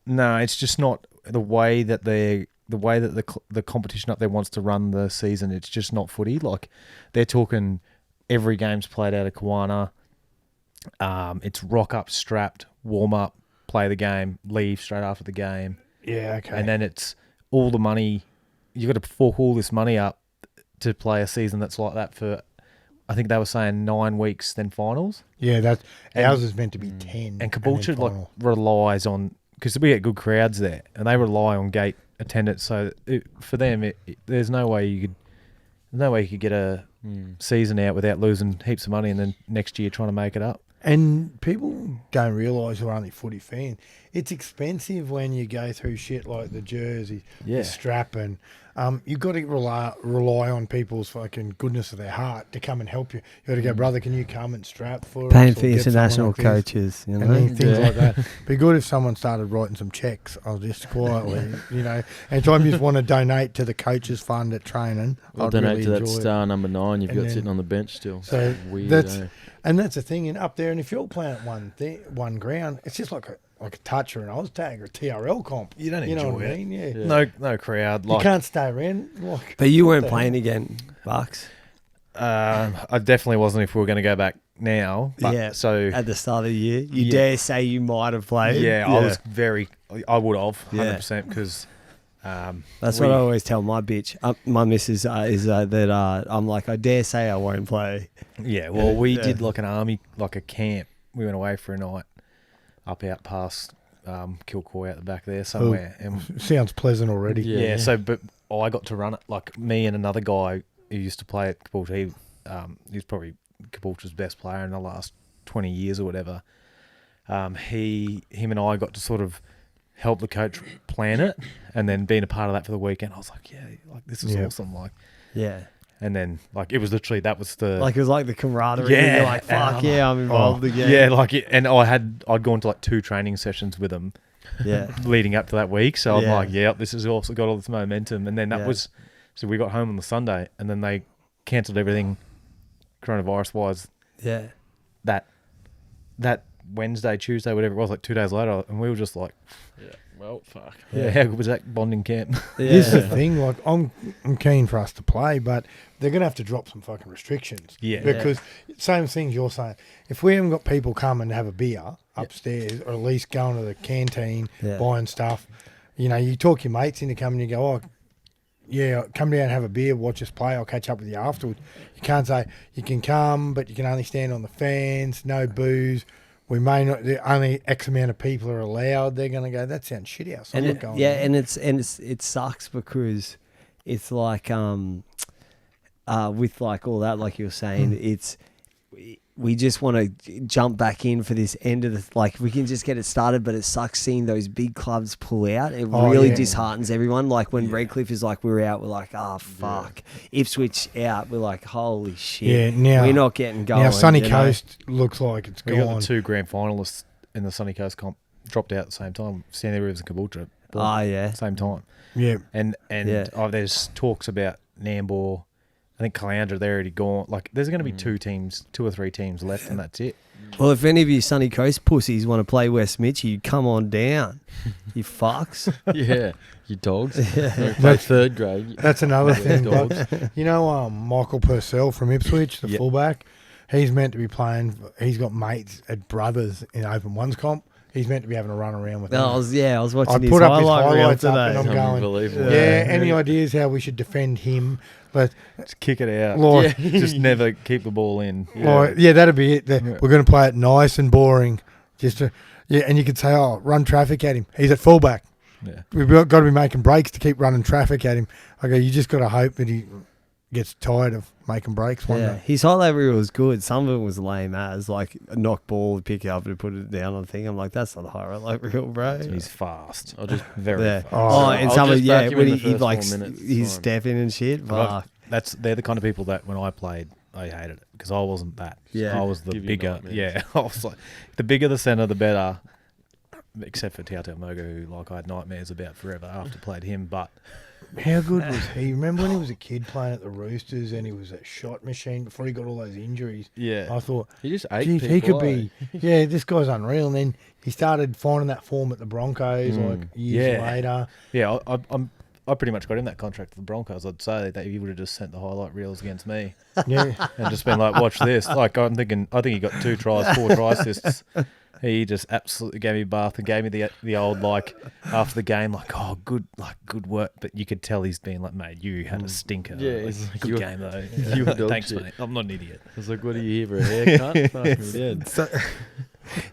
no, it's just not the way that the competition up there wants to run the season. It's just not footy. Like they're talking every game's played out of Kiwana. It's rock up, strapped, warm up, play the game, leave straight after the game, yeah, okay. and then it's all the money. You got to fork all this money up to play a season that's like that for. I think they were saying 9 weeks, then finals. Yeah, And- ours is meant to be 10. And then Caboolture final. relies on, because we get good crowds there, and they rely on gate attendance. So for them, there's no way you could get a season out without losing heaps of money, and then next year trying to make it up. And people don't realise who are only footy fan. It's expensive when you go through shit like the jersey, Yeah. the strapping, You've got to rely on people's fucking goodness of their heart to come and help you. You got to go, brother, can you come and strap for Paying us? for Or get someone international like this?" coaches, you And know. then things like that. Be good if someone started writing some checks. I'll just quietly, anytime you just want to donate to the coaches fund at training, I'll I'd donate really to that enjoy it. star number 9 you've And got then- sitting on the bench still. So Weird, that's eh? and that's the thing. And up there, and if you're playing at one ground, it's just like a touch or an Oztag or a TRL comp. You don't You know enjoy what I it. mean? Yeah. No crowd. You Like, can't stay around. Like, But you weren't the playing again, Bucks, I definitely wasn't if we were going to go back now. But Yeah. So at the start of the year. You Yeah. dare say you might have played? yeah, I was I would have Yeah. 100% because That's what I always tell my bitch. My missus is that I'm like, I dare say I won't play. Yeah, well, we Yeah. did like an army, like a camp. We went away for a night up out past Kilcoy out the back there somewhere. And sounds pleasant already. yeah, so but I got to run it. Like me and another guy who used to play at Caboolture. He's probably Caboolture's best player in the last 20 years or whatever. Him and I got to sort of help the coach plan it, and then being a part of that for the weekend, I was like, yeah, like this is awesome. Like, Yeah. and then like it was literally that was the Like it was like the camaraderie. Yeah. You're like, fuck yeah, I'm involved again. yeah, like it, and I'd gone to like 2 training sessions with them Yeah. leading up to that week, so I'm Yeah. like, yeah, this has also got all this momentum. And then that Yeah. was, so we got home on the Sunday, and then they cancelled everything coronavirus wise Yeah. that Wednesday, Tuesday, whatever it was, like 2 days later, and we were just like, Yeah. Well, fuck. yeah, how good was that bonding camp? This is the Yeah. thing. Like, I'm keen for us to play, but they're gonna have to drop some fucking restrictions. Yeah. Because same things you're saying. If we haven't got people come and have a beer upstairs, or at least going to the canteen, Yeah. buying stuff, you talk your mates into coming. You go, oh, yeah, come down and have a beer, watch us play. I'll catch up with you afterwards. You can't say you can come, but you can only stand on the fans. No booze. We may not. Only X amount of people are allowed. They're going to go. That sounds shit house. I'm And not it, going. yeah, there." and it sucks because it's like with like all that, like you were saying, it's we just want to jump back in for this end of the like we can just get it started, but it sucks seeing those big clubs pull out. It Oh, really yeah. disheartens everyone. Like when Redcliffe is like we're out, we're like, oh fuck. Ipswich out, we're like, holy shit. Yeah, now we're not getting going. Now Sunny you know? Coast looks like it's We got gone. the 2 grand finalists in the Sunny Coast comp dropped out at the same time. Stanley Rivers and Caboolture, Oh yeah. same time. Yeah, And Yeah. there's talks about Nambour. I think Caloundra, they're already gone. Like, there's going to be 2 or 3 teams left, and that's it. Well, if any of you Sunny Coast pussies want to play West Mitchie, come on down. You fucks. Yeah. You dogs. Yeah. Play 3rd grade. that's another thing. Dogs. But, Michael Purcell from Ipswich, the Yep. fullback, he's meant to be playing. He's got mates at Brothers in Open Ones comp. He's meant to be having a run around with I them. was watching I his put up his highlight reel highlights up today. and I'm going, Unbelievable. yeah, any ideas how we should defend him? But Just kick it out. Like, Just never keep the ball in. that'd be it. Yeah. We're going to play it nice and boring. And you could say, oh, run traffic at him. He's at fullback. Yeah. We've got to be making breaks to keep running traffic at him. Okay, you just got to hope that he gets tired of making breaks one Yeah, day. his highlight reel was good. Some of it was lame as like a knock ball, pick it up and put it down on the thing. I'm like, that's not a highlight reel, bro. He's fast. I'll just Very Yeah. fast. Oh, and I'll some of just back him when in the he first like 4 minutes, he's it's fine. stepping and shit. Fuck. They're the kind of people that when I played, I hated it because I wasn't that. Yeah. I was the Give you bigger. nightmares. Yeah, I was like, the bigger the centre, the better. Except for Tautau Moga, who like I had nightmares about forever after played him. But How good was he? Remember when he was a kid playing at the Roosters and he was a shot machine before he got all those injuries? Yeah. I thought, He just ate geez, people. he could eh? be. Yeah, this guy's unreal. And then he started finding that form at the Broncos like years Yeah. later. yeah, I pretty much got him that contract for the Broncos. I'd say that he would have just sent the highlight reels against me Yeah, and just been like, watch this. Like I think he got 2 tries, 4 try assists. He just absolutely gave me a bath and gave me the old like after the game like good work, but you could tell he's been like, mate, you had a stinker. Yeah, like, it's like good you were- game though. you were dog Thanks, shit. mate. I'm not an idiot. I was like, what are you here for, a haircut? Fuck me dead.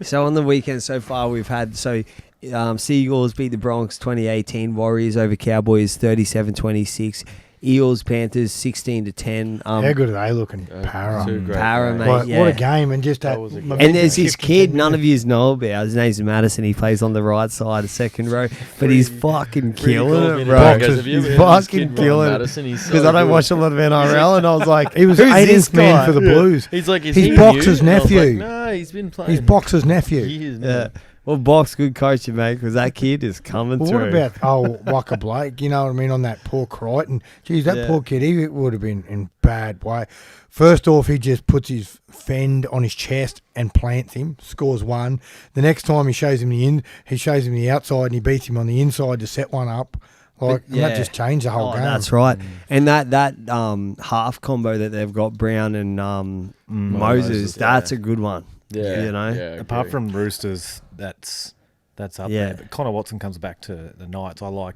So on the weekend so far we've had Seagulls beat the Bronx 2018, Warriors over Cowboys 37-26. Eels, Panthers, 16-10. How good are they looking? Para. two great Para, games. mate. Like, yeah. What a game. And just that. was a game. momentum And there's this shift in kid 10 none of minutes. yous know about. His name's Maaates, and he plays on the right side, second row. But he's fucking killing it, bro. Boxers. He's fucking killing it. Because I don't watch a lot of NRL, and I was like, He was who's 18th this man guy? for the Blues. He's like, is He's he Boxer's new? And I was nephew. like, no, he's been playing. He's Boxer's nephew. He is, Yeah. Well, Box, good coaching, mate, because that kid is coming Well, through. what about Waka Blake? You know what I mean? On that poor Crichton. Geez, that Yeah. poor kid, he would have been in bad way. First off, he just puts his fend on his chest and plants him, scores one. The next time he shows him the outside and he beats him on the inside to set one up. Like, and that just changed the whole game. That's right. And that half combo that they've got, Brown and Moses, Moses, that's a good one. Yeah. You know? Yeah, I Apart agree. from Roosters, that's up Yeah. there. But Connor Watson comes back to the Knights. I like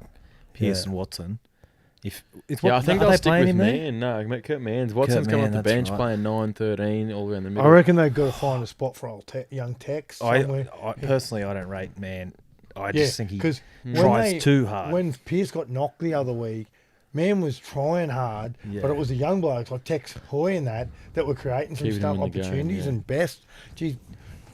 Pearce and Watson. Yeah, I think are they'll they stick playing with him there? Mann. No, Kurt Mann's. Watson's Kurt coming Mann, off the that's bench right. playing 9-13 all around the middle. I reckon they've got to find a spot for old young Tex somewhere. I personally, I don't rate Man. I Yeah, just think he because tries too hard. When Pearce got knocked the other week, man was trying hard, Yeah. but it was the young blokes like Tex Hoy and that were creating some Keeping stuff, him in the game, opportunities, yeah. and Best. Geez,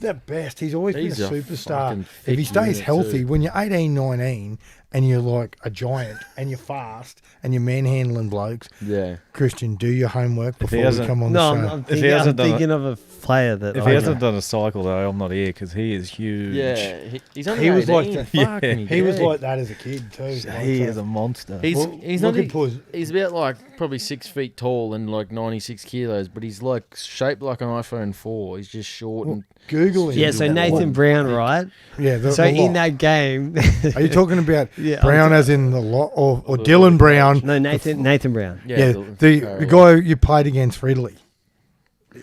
that Best, he's always He's been a a superstar. fucking If he thick stays unit healthy, too. when you're 18, 19, and you're like a giant, and you're fast, and you're manhandling blokes, Yeah. Christian, do your homework If he before we hasn't- come on No, the show. I'm If he thinking, hasn't done thinking of a player that if he hasn't done a cycle, though, I'm not here because he is huge. Yeah. He's only He was like 18. that. Fucking He was big. like that as a kid too. He is a monster. He's Well, he's look not. at Puz. He's about like probably 6 feet tall and like 96 kilos, but he's like shaped like an iPhone 4. He's just short and Google him. Yeah, so Nathan Brown, right? Yeah, So the in lot. that game, Are you talking about Yeah, Brown as in the lot, or Dylan Brown? no, Nathan Brown. Yeah, the guy you played against for Italy.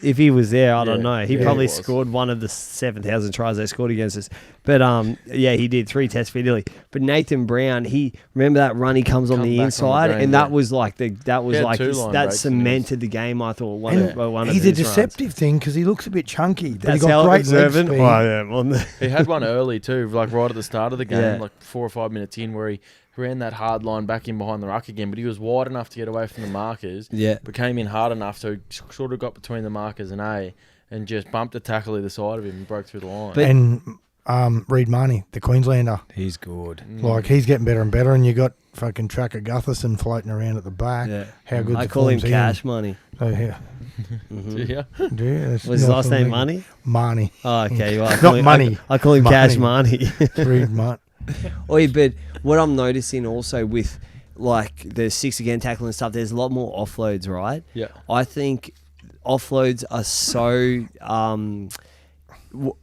If he was there, I don't Yeah. know. He Yeah, probably he was. scored one of the 7,000 tries they scored against us. But yeah, he did 3 tests for Italy. But Nathan Brown, remember that run he comes on Come the back on the inside, ground, and that yeah. was like He had 2 line that breaks cemented the game. I thought one And of he's a his runs. deceptive thing because he looks a bit chunky. But That's he got how great observant leg speed. I am on the. He had one early too, like right at the start of the game, Yeah. like 4 or 5 minutes in, where he ran that hard line back in behind the ruck again, but he was wide enough to get away from the markers. Yeah. But came in hard enough, so he sort of got between the markers and A, and just bumped a tackle either side of him and broke through the line. But- And Reed Marnie, the Queenslander, He's good. like he's getting better and better. And you got fucking Tracker Gutherson floating around at the back. Yeah. How good? I call him Cash Money. Oh yeah, Yeah. that's Was his not last for name me. Money? Marnie, Oh, okay. Well, Not Money. I call him Money. Cash Money. Reed Marnie. Oi, but what I'm noticing also with like the 6 again tackle and stuff, there's a lot more offloads, right? Yeah. I think offloads are so.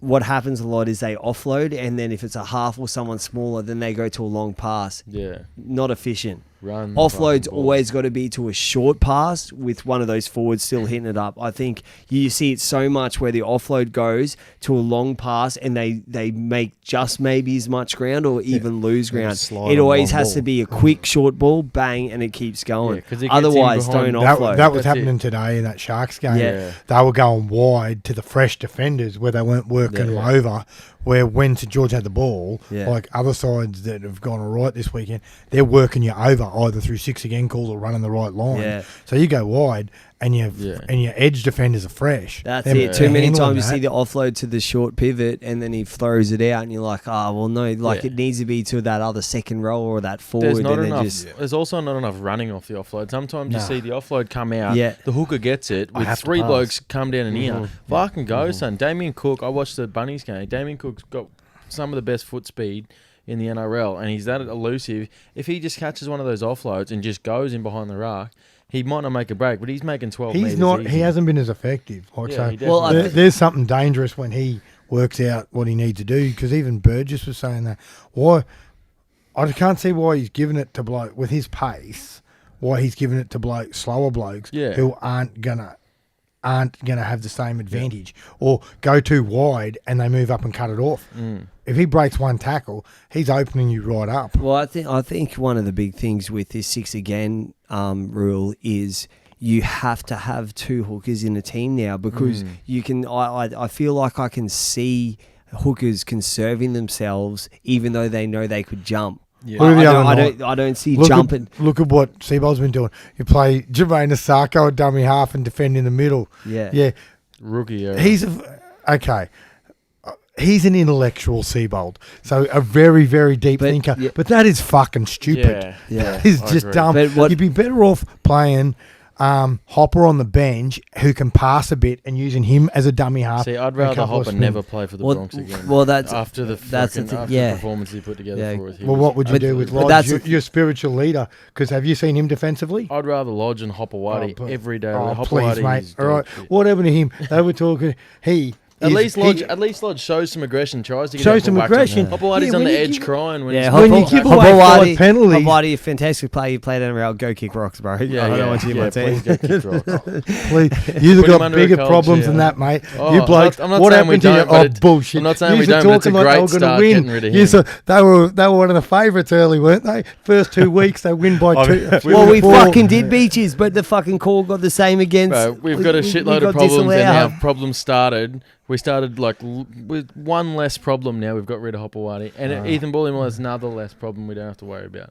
What happens a lot is they offload, and then if it's a half or someone smaller, then they go to a long pass. Yeah. Not efficient. Run. Offload's fucking ball. always got to be to a short pass with one of those forwards still hitting it up. I think you see it so much where the offload goes to a long pass and they make just maybe as much ground or even lose They ground. just slide It on always long has to ball. be a quick short ball, bang, and it keeps going. Yeah, 'cause it gets in Otherwise, behind- don't That, offload. that was That's happening it. today in that Sharks game. Yeah. They were going wide to the fresh defenders where they weren't working them Yeah. over. Where when St George had the ball, Yeah. like other sides that have gone all right this weekend, they're working you over either through 6 again calls or running the right line. Yeah. So you go wide and Yeah. your edge defenders are fresh. That's They're- it. Too they're many handling times you that. see the offload to the short pivot and then he throws it out and you're like, well, no, like Yeah. it needs to be to that other second row or that forward. There's not and then enough. just There's also not enough running off the offload. Sometimes you Nah. see the offload come out. Yeah. The hooker gets it I with have to 3 pass. blokes come down and in. Mhm. Fucking go, son. Damien Cook. I watched the Bunnies game. Damien Cook's got some of the best foot speed in the NRL, and he's that elusive. If he just catches one of those offloads and just goes in behind the ruck, he might not make a break, but he's making 12 He's metres not. easy. He hasn't been as effective. Like Yeah, so, he definitely Well, I hasn't. there's something dangerous when he works out what he needs to do. Because even Burgess was saying that. Why? I can't see why he's giving it to bloke with his pace. Why he's giving it to slower blokes Yeah. who aren't gonna have the same advantage or go too wide and they move up and cut it off. If he breaks one tackle, he's opening you right up. Well, I think one of the big things with this 6 again rule is you have to have 2 hookers in a team now because you can. I feel like I can see hookers conserving themselves even though they know they could jump. Yeah. Look at the other night. I don't see Look jumping. Look at what Seabold's been doing. You play Jermaine Asako at dummy half and defend in the middle. Yeah. Yeah. Rookie era. Okay. He's an intellectual Seabold, so a very, very deep thinker. Yeah. But that is fucking stupid. Yeah. That is I just agree. dumb. But You'd be better off playing Hopper on the bench, who can pass a bit, and using him as a dummy half. See, I'd and a rather couple of Hopper swings. never play for the Bronx again. Well, that's after the that's the fucking, thing, after yeah. the performance he put together Yeah. for us. Well, what would you But- do with but Lodge? that's Your spiritual leader, because have you seen him defensively? I'd rather Lodge and Hopperwadi but- every day. Oh, Hopperwadi please, mate. is All right, dog shit. what happened to him? They were talking. At least Lodge shows some aggression, tries to get Shows out some for whack. aggression. Hoppawadi's Yeah, on when the you edge give- crying when Yeah, he's When you give away 5 penalties- Hopewadi, a fantastic player. You played NRL. Go kick rocks, bro. Yeah, I don't want you in my team. please go kick rocks. Please, you've Put him got under a bigger cold problems shower. than that, mate. Oh, You blokes, I'm not what saying we happened to you? don't, but Oh, it- bullshit. I'm not saying Yous we were don't, but it's a talking like they great were gonna start win. getting rid of Yous him. they were one of the favourites early, weren't they? First 2 weeks they win by 2. Well, we four. fucking did beaches, but the fucking call got the same against. Bro, we've got a we shitload got of problems, and disallowed. our problems started. We started with one less problem. Now we've got rid of Hopawadi, and Ethan Bullimore has another less problem. We don't have to worry about.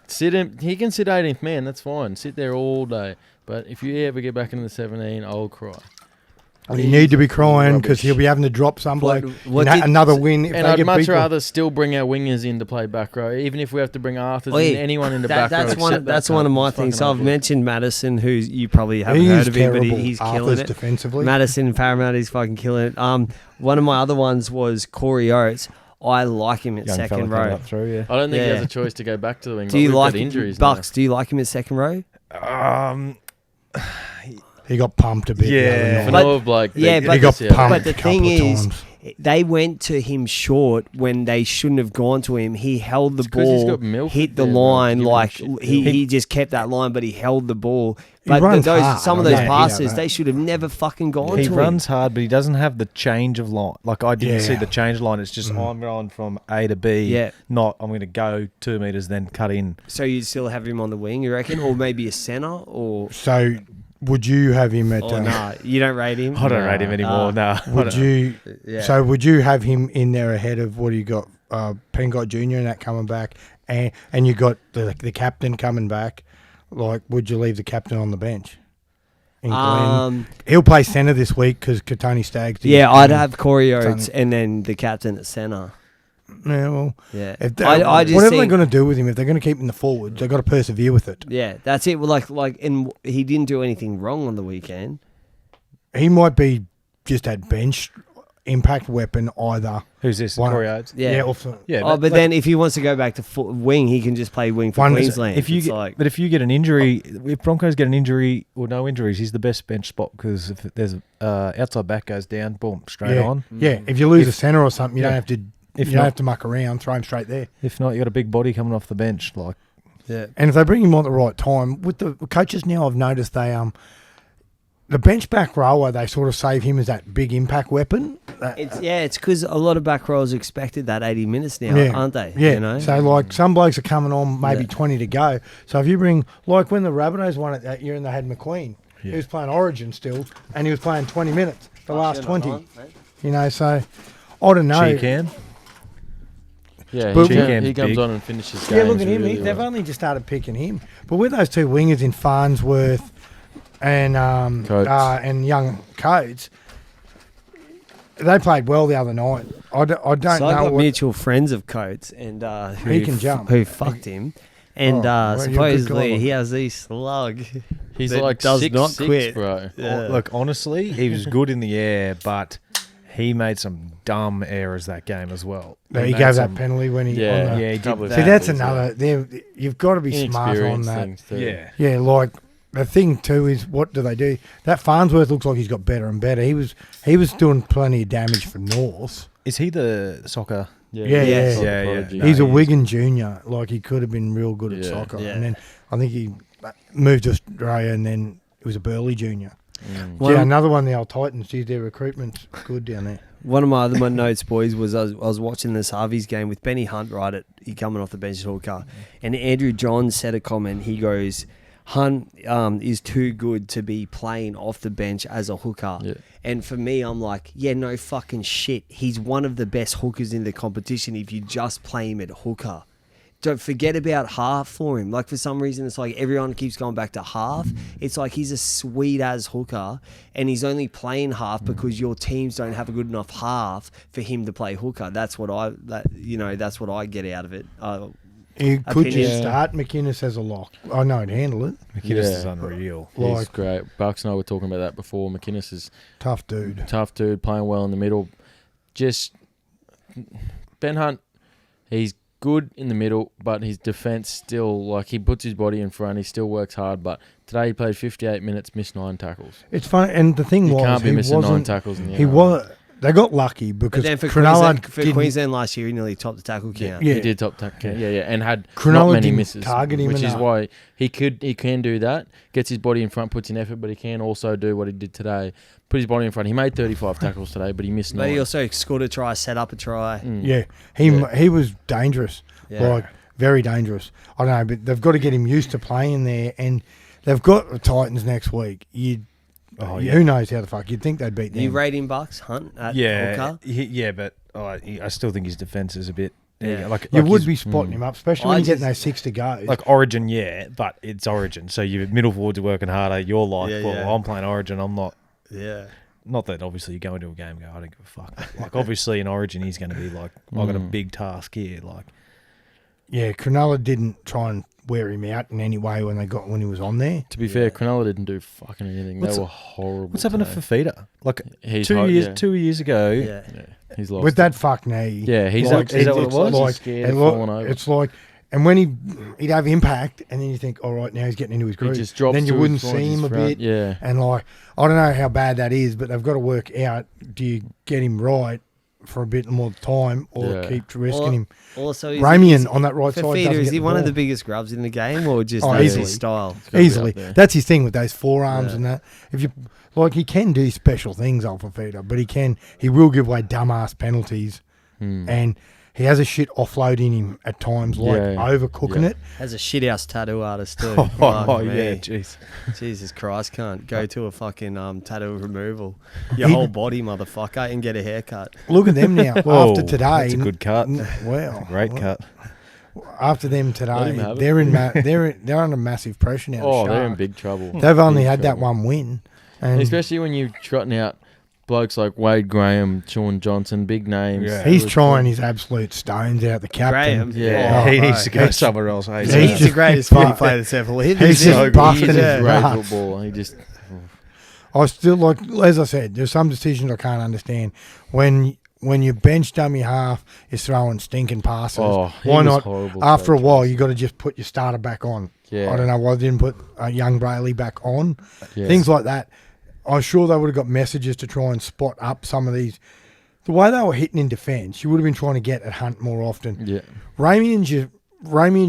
He can sit 18th man. That's fine. Sit there all day. But if you ever get back into the 17, I'll cry. Well, you need to be crying because Rubbish. he'll be having to drop some bloke. what in did- another win if And they I'd get much beat. rather still bring our wingers in to play back row, even if we have to bring Arthurs Oh, yeah. and anyone in the back row. That's one. except That's that one of cunt. my It's things. fucking I've ugly. mentioned Madison, who you probably haven't He heard is of him, but terrible. he's killing Arthur's it. defensively. Madison Parramatta, he's fucking killing it. One of my other ones was Corey Oates. I like him at Young fella second coming row. up through, yeah. I don't think he Yeah. has a choice to go back to the wing. Do you but we've like got injuries Bucks? Do you like him at second row? He got pumped a bit. Yeah. the other now? night. But- Fanoa, like, yeah, they- but he got yeah. pumped But the a couple thing of is, times. they went to him short when they shouldn't have gone to him. He held the It's 'cause he's ball, got milk hit the there, bro. line Give him like shit. he just kept that line, but he held the ball. He But runs hard, some of I those know, passes, that. they should have never fucking gone He to runs him. hard, but he doesn't have the change of line. Like, I didn't see Yeah. the change line. It's just I'm going from A to B. Yeah. Not I'm going to go 2 meters, then cut in. So you still have him on the wing, you reckon, or maybe a center, or So, would you have him at? nah? You don't rate him. I don't rate him anymore. Nah. Would you? Yeah. So, would you have him in there ahead of what you got? Pengott Jr. and that coming back, and you got the captain coming back. Like, would you leave the captain on the bench? In Glenn? He'll play centre this week because Katoni Staggs. didn't Yeah, come I'd in. have Corey Oates Something. and then the captain at center. Yeah, well, Yeah, if they, I just whatever they're think, going to do with him, if they're going to keep him in the forwards, they've got to persevere with it. yeah, that's it. Well, and he didn't do anything wrong on the weekend. He might be just at bench impact weapon either. Who's this? One- Corey Oates? Yeah. Off the, Yeah. But then if he wants to go back to wing, he can just play wing for One- Queensland. If you It's get, like, but if you get an injury, if Broncos get an injury or no injuries, he's the best bench spot because if there's outside back goes down, boom, straight yeah, on. yeah. If you lose If- a centre or something, you yeah. don't have to. If you don't not- have to muck around. Throw him straight there. If not, you got a big body coming off the bench. Like, yeah, And if they bring him on at the right time, with the coaches now, I've noticed they the bench back rower, they sort of save him as that big impact weapon. it's because a lot of back rows expected that 80 minutes now, Yeah. aren't they? Yeah. You know? So like some blokes are coming on maybe Yeah. 20 to go. So if you bring like when the Rabbitohs won it that year and they had McQueen, Yeah. he was playing Origin still, and he was playing 20 minutes, the last 20. You know, so I don't know. she can. Yeah, But- he comes Big. on and finishes games. Yeah, look at him. really They've well. only just started picking him. But with those two wingers in Farnsworth and Coates. and young Coates, they played well the other night. I don't So I know got what. mutual friends of Coates, and who He can jump. who fucked him, and well, you're a good supposedly guy. he has a slug. He's that like does 6'6", not quit. bro. Yeah. Look, honestly, he was good in the air, but he made some dumb errors that game as well. He made gave some- that penalty when he. Yeah, on the- Yeah, he did couple of that. See, that's tackles, another. You've got to be smart on Inexperienced that. things too. Yeah. Yeah, like the thing too is what do they do? That Farnsworth looks like he's got better and better. He was doing plenty of damage for North. Is he the soccer? Yeah, he's yeah. a Yeah, prodigy. No, He's a he is. Wigan junior. Like he could have been real good at Yeah. soccer. Yeah. And then I think he moved to Australia and then he was a Burley junior. Mm. One yeah, of- another one, the old Titans. Geez, their recruitment's good down there. One of my other notes, boys, was I was watching this Harvey's game with Benny Hunt, right? He coming off the bench at hooker. And Andrew Johns said a comment. He goes, Hunt is too good to be playing off the bench as a hooker. Yeah. And for me, I'm like, yeah, no fucking shit. He's one of the best hookers in the competition if you just play him at hooker. don't forget about half for him. Like, for some reason, it's like everyone keeps going back to half. It's like he's a sweet as hooker, and he's only playing half because your teams don't have a good enough half for him to play hooker. That's what that's what I get out of it. You could just Opinion. start McInnes as a lock. I know he'd handle it. McInnes is unreal. He's Like- great. Bucks and I were talking about that before. McInnes is Tough dude. tough dude, playing well in the middle. Just Ben Hunt, he's good in the middle, but his defense still, like, he puts his body in front. He still works hard, but today he played 58 minutes, missed 9 tackles. It's funny, and the thing You was, can't be he missing 9 wasn't. tackles in the He NRL. was. They got lucky But because then for Cronulla Queensland, Queensland last year, he nearly topped the tackle count. Yeah. He did top tackle, yeah, and had Cronulla not many didn't misses, target him which is enough. why he can do that. Gets his body in front, puts in effort, but he can also do what he did today. Put his body in front. He made 35 tackles today, but he missed 9. But he also scored a try, set up a try. Yeah, he was dangerous, Yeah. like very dangerous. I don't know, but they've got to get him used to playing there, and they've got the Titans next week. Who knows how the fuck you'd think they'd beat them? You rate him, Bucks, Hunt, at hooker? But I still think his defense is a bit. Yeah. Like you would his- be spotting him up, especially I when you're getting just- those 6 to go. like Origin, but it's Origin. So your middle forwards are working harder. You're like, Yeah, well, yeah. I'm playing Origin. I'm not. Yeah. Not that obviously you go into a game and go, I don't give a fuck. Like obviously in Origin he's going to be like, I've got a big task here. Like yeah, Cronulla didn't try and wear him out in any way when he was on there. To be fair, Cronulla didn't do fucking anything. What's- They were horrible. what's happened to today. Fafita? Like He's 2 hot, years, yeah. 2 years ago. Yeah. Yeah, he's lost. With that fuck knee. Yeah, he's like, is that what it it's was? Like, He's scared it of look- falling over. it's like, and when he'd have impact, and then you think, all right, now he's getting into his He groove. just drops Then you to wouldn't his see him a front. bit. Yeah. And like, I don't know how bad that is, but they've got to work out, do you get him right for a bit more time or Yeah. keep risking him? Also, Ramian on that right side Fafita, doesn't is get he the one of ball. the biggest grubs in the game, or just Oh, that's easily. his style? Gotta be Easily. up there. That's his thing with those forearms Yeah. and that. If you like, he can do special things off of Fafita, but he will give away dumbass penalties, and he has a shit offload in him at times, like Yeah. overcooking Yeah. it. Has a shit house tattoo artist too. Oh, Fuck me. yeah, jeez. Jesus Christ, can't go to a fucking tattoo removal. Your whole body, motherfucker, and get a haircut. Look at them now. Whoa, after today, that's a good cut. Wow, Great cut. After them Let today, him have it. they're under massive pressure now. Oh, the they're in Sharks. big trouble. They've only Big had that trouble. one win, and Especially when you're trotting out blokes like Wade Graham, Sean Johnson, big names. Yeah. he's It was trying his absolute stones out. The captain, Graham, Yeah. Oh, he needs to go he's- somewhere else. Hey, he's He's the just- greatest fuck. footy player that's ever lived. He's isn't just he? busting He's his a- Great nuts. football. He just I still like, as I said, there's some decisions I can't understand. When your bench dummy half is throwing stinking passes, Oh, he why was not? horrible After a today, while, Trace. you got to just put your starter back on. Yeah. I don't know why they didn't put young Brayley back on. Yeah. Things like that. I'm sure they would have got messages to try and spot up some of these. The way they were hitting in defence, you would have been trying to get at Hunt more often. Yeah. Ramian's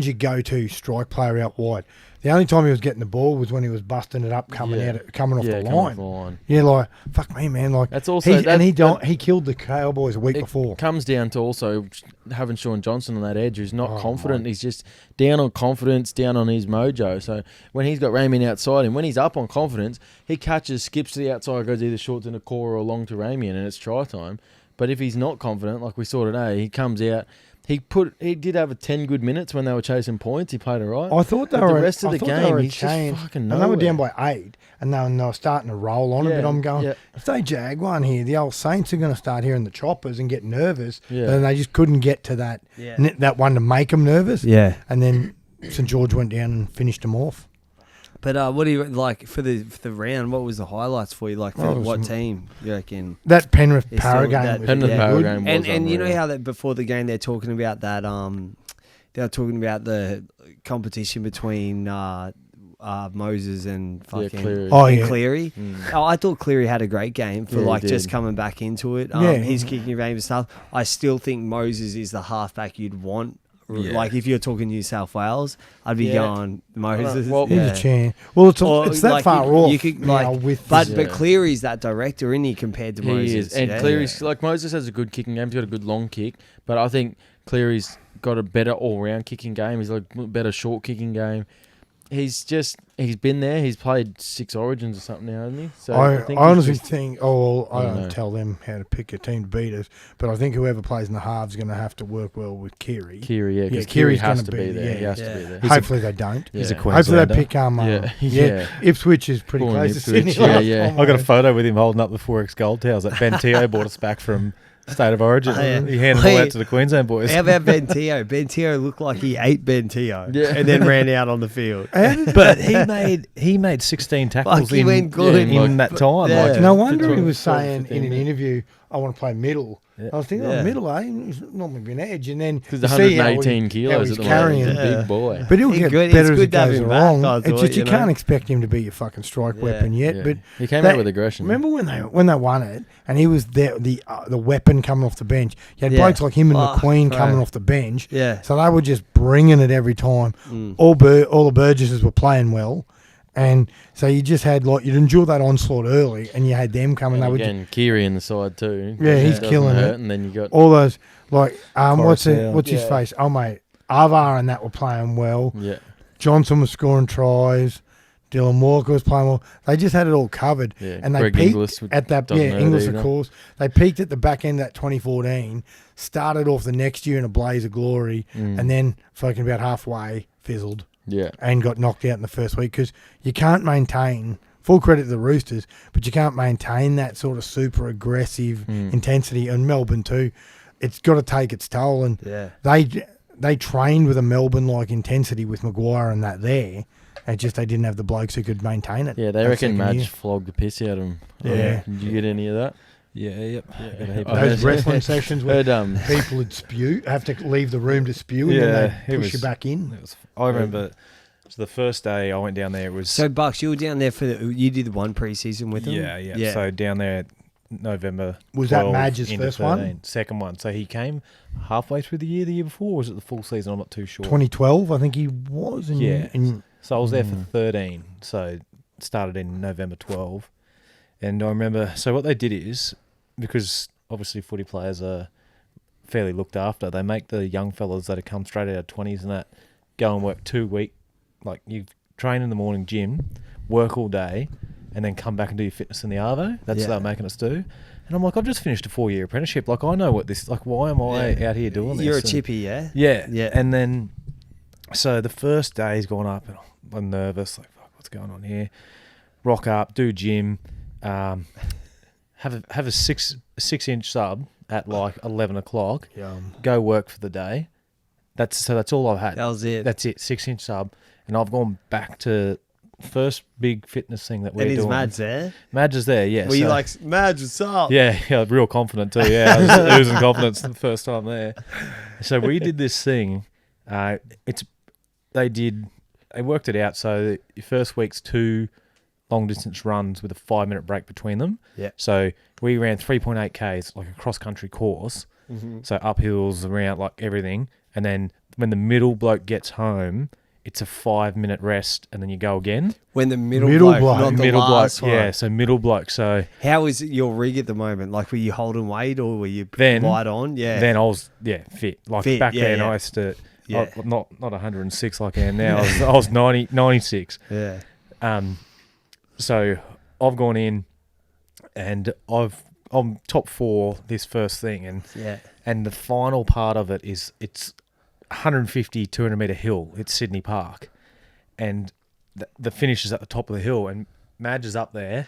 your go-to strike player out wide. The only time he was getting the ball was when he was busting it up, coming Yeah. coming off Yeah, the coming off line. the line. Yeah, like fuck me, man. Like That's also he killed the Cowboys a week It before. comes down to also having Sean Johnson on that edge who's not Oh, confident. my. He's just down on confidence, down on his mojo. So when he's got Ramian outside him, when he's up on confidence, he catches, skips to the outside, goes either short to the core or long to Ramian, and it's try time. But if he's not confident, like we saw today, he comes out. He did have 10 good minutes when they were chasing points. He played it right. I thought they But the were rest of I the thought game, they were a he's just chain, fucking and they were nowhere. down by 8, and they were starting to roll on it. Yeah, But I'm going, yeah. if they jag one here, the old Saints are going to start hearing the choppers and get nervous. Yeah. And they just couldn't get to that Yeah. that one to make them nervous. Yeah. And then St George went down and finished them off. But what do you like for the round? What was the highlights for you? Like for Oh, it was what m- team you reckon? That Penrith It's Para still game that- was Penrith yeah. Para good. game was And you know unreal. how that before the game they're talking about that they're talking about the competition between Moses and fucking Cleary. Oh, and yeah. Cleary. Oh, I thought Cleary had a great game for Yeah, he like just did. coming back into it. Yeah. His kicking game and stuff. I still think Moses is the halfback you'd want. Yeah. Like if you're talking New South Wales, I'd be Yeah. going Moses. Well, He's yeah. a chance. Well, it's Or, that like, far you off could, now like, with But Yeah. but Cleary's that director, isn't he, compared to He Moses? is. And yeah? Cleary's, like Moses has a good kicking game. He's got a good long kick. But I think Cleary's got a better all-round kicking game. He's like better short kicking game. he's been there. He's played 6 Origins or something now, hasn't he? So I think honestly he's just- think, I I don't don't know. tell them how to pick a team to beat us, but I think whoever plays in the halves is going to have to work well with Kiri. Kiri, yeah, Yeah, because Kiri Kiri's has gonna to be be- there. He yeah. has to Yeah. be there. Hopefully they don't. He's a Yeah. Hopefully they Queenslander. pick Yeah. Ipswich is pretty Born in close to Ipswich, Sydney. yeah, yeah. I got a photo with him holding up the 4X gold towels that Ben Teo brought us back from State of Origin. Oh, yeah. He handed them all out to the Queensland boys. How about Ben Teo? Ben Teo looked like he ate Ben Teo Yeah. and then ran out on the field. But he made 16 tackles Fuck, he in, went good. in that time. Yeah. Like, No wonder he 12, was 12, saying 15 in an minutes. interview, I want to play middle. Yeah. I was thinking, Yeah. middle, He's not going to be an edge. And then Because you see how 118 how kilos he's at the moment. carrying. He's a Yeah. big boy. But he'll He's get good. better It's as good it to have goes him back, along. I It's thought, just you you can't know. expect him to be your fucking strike Yeah. weapon yet. Yeah. But He came that- out with aggression. remember when they won it and he was the weapon coming off the bench? You had Yeah. blokes like him and Oh, McQueen bro. coming off the bench. Yeah. So they were just bringing it every time. Mm. All the Burgesses were playing well. And so you just had you'd endure that onslaught early and you had them coming. They And would again, Kiri in the side too. Yeah, he's Doesn't killing hurt, it. And then you got all those what's Coruscant. his Yeah. face? Oh mate, Avar and that were playing well. yeah, Johnson was scoring tries. Dylan Walker was playing well. They just had it all covered. yeah. And they Greg peaked Inglis at that. doesn't Yeah, hurt Inglis, either. of course. They peaked at the back end of that 2014. Started off the next year in a blaze of glory, Mm. and then fucking about halfway fizzled Yeah, and got knocked out in the first week because you can't maintain. Full credit to the Roosters, but you can't maintain that sort of super aggressive intensity. And Melbourne too, it's got to take its toll. And Yeah. they trained with a Melbourne like intensity with Maguire and that there. It's just they didn't have the blokes who could maintain it. yeah. They that reckon second Madge year. flogged the piss out of him. Yeah. Did you get any of that? yeah, yep. Yeah. Got a heap I of heard- Those wrestling sessions where Heard people would spew, have to leave the room to spew, and Yeah, then it they push was- you back in. It was, I remember. So the first day I went down there, it was So Bucks, you were down there you did the one preseason with them. yeah. So down there, November. Was that 12 Madge's into first one? 13. Second one. So he came halfway through the year before, or was it the full season? I'm not too sure. 2012, I think he was. And, Yeah. and So I was there for 13. So it started in November 12. And I remember, so what they did is, because obviously footy players are fairly looked after, they make the young fellas that have come straight out of 20s and that go and work 2 weeks. Like you train in the morning gym, work all day, and then come back and do your fitness in the Arvo. That's what Yeah. they're making us do. And I'm like, I've just finished a 4-year apprenticeship. Like, I know what this, like, why am I out here doing this? You're a And- chippy, yeah? yeah. Yeah. And then, so the first day's gone up and I'm nervous. Like, fuck, what's going on here? Rock up, do gym, have a 6-inch sub at like 11 o'clock, go work for the day. That's all I've had. That was it. That's it, 6-inch sub. And I've gone back to first big fitness thing that we're and his doing. Madge there. Madge is there, yeah. Were you so- like, Madge, what's up? yeah, real confident too. Yeah, I was losing confidence the first time there. So we did this thing. They worked it out. So the first week's 2 long distance runs with a 5-minute break between them. Yeah. So we ran 3.8 Ks, like a cross country course. Mm-hmm. So uphills around like everything, and then when the middle bloke gets home, it's a 5-minute rest, and then you go again. When the middle Bloke, bloke, not the middle last bloke, one. yeah. So middle bloke. So How is your rig at the moment? Like, were you holding weight or were you Then- light on? Yeah. then I was fit. Like Fit, back yeah, then, yeah. I used to Yeah. not 106 like I am now. I was 96. yeah. So I've gone in, and I'm top 4 this first thing, and the final part of it is it's 150, 200 metre hill. It's Sydney Park, and the finish is at the top of the hill, and Madge is up there,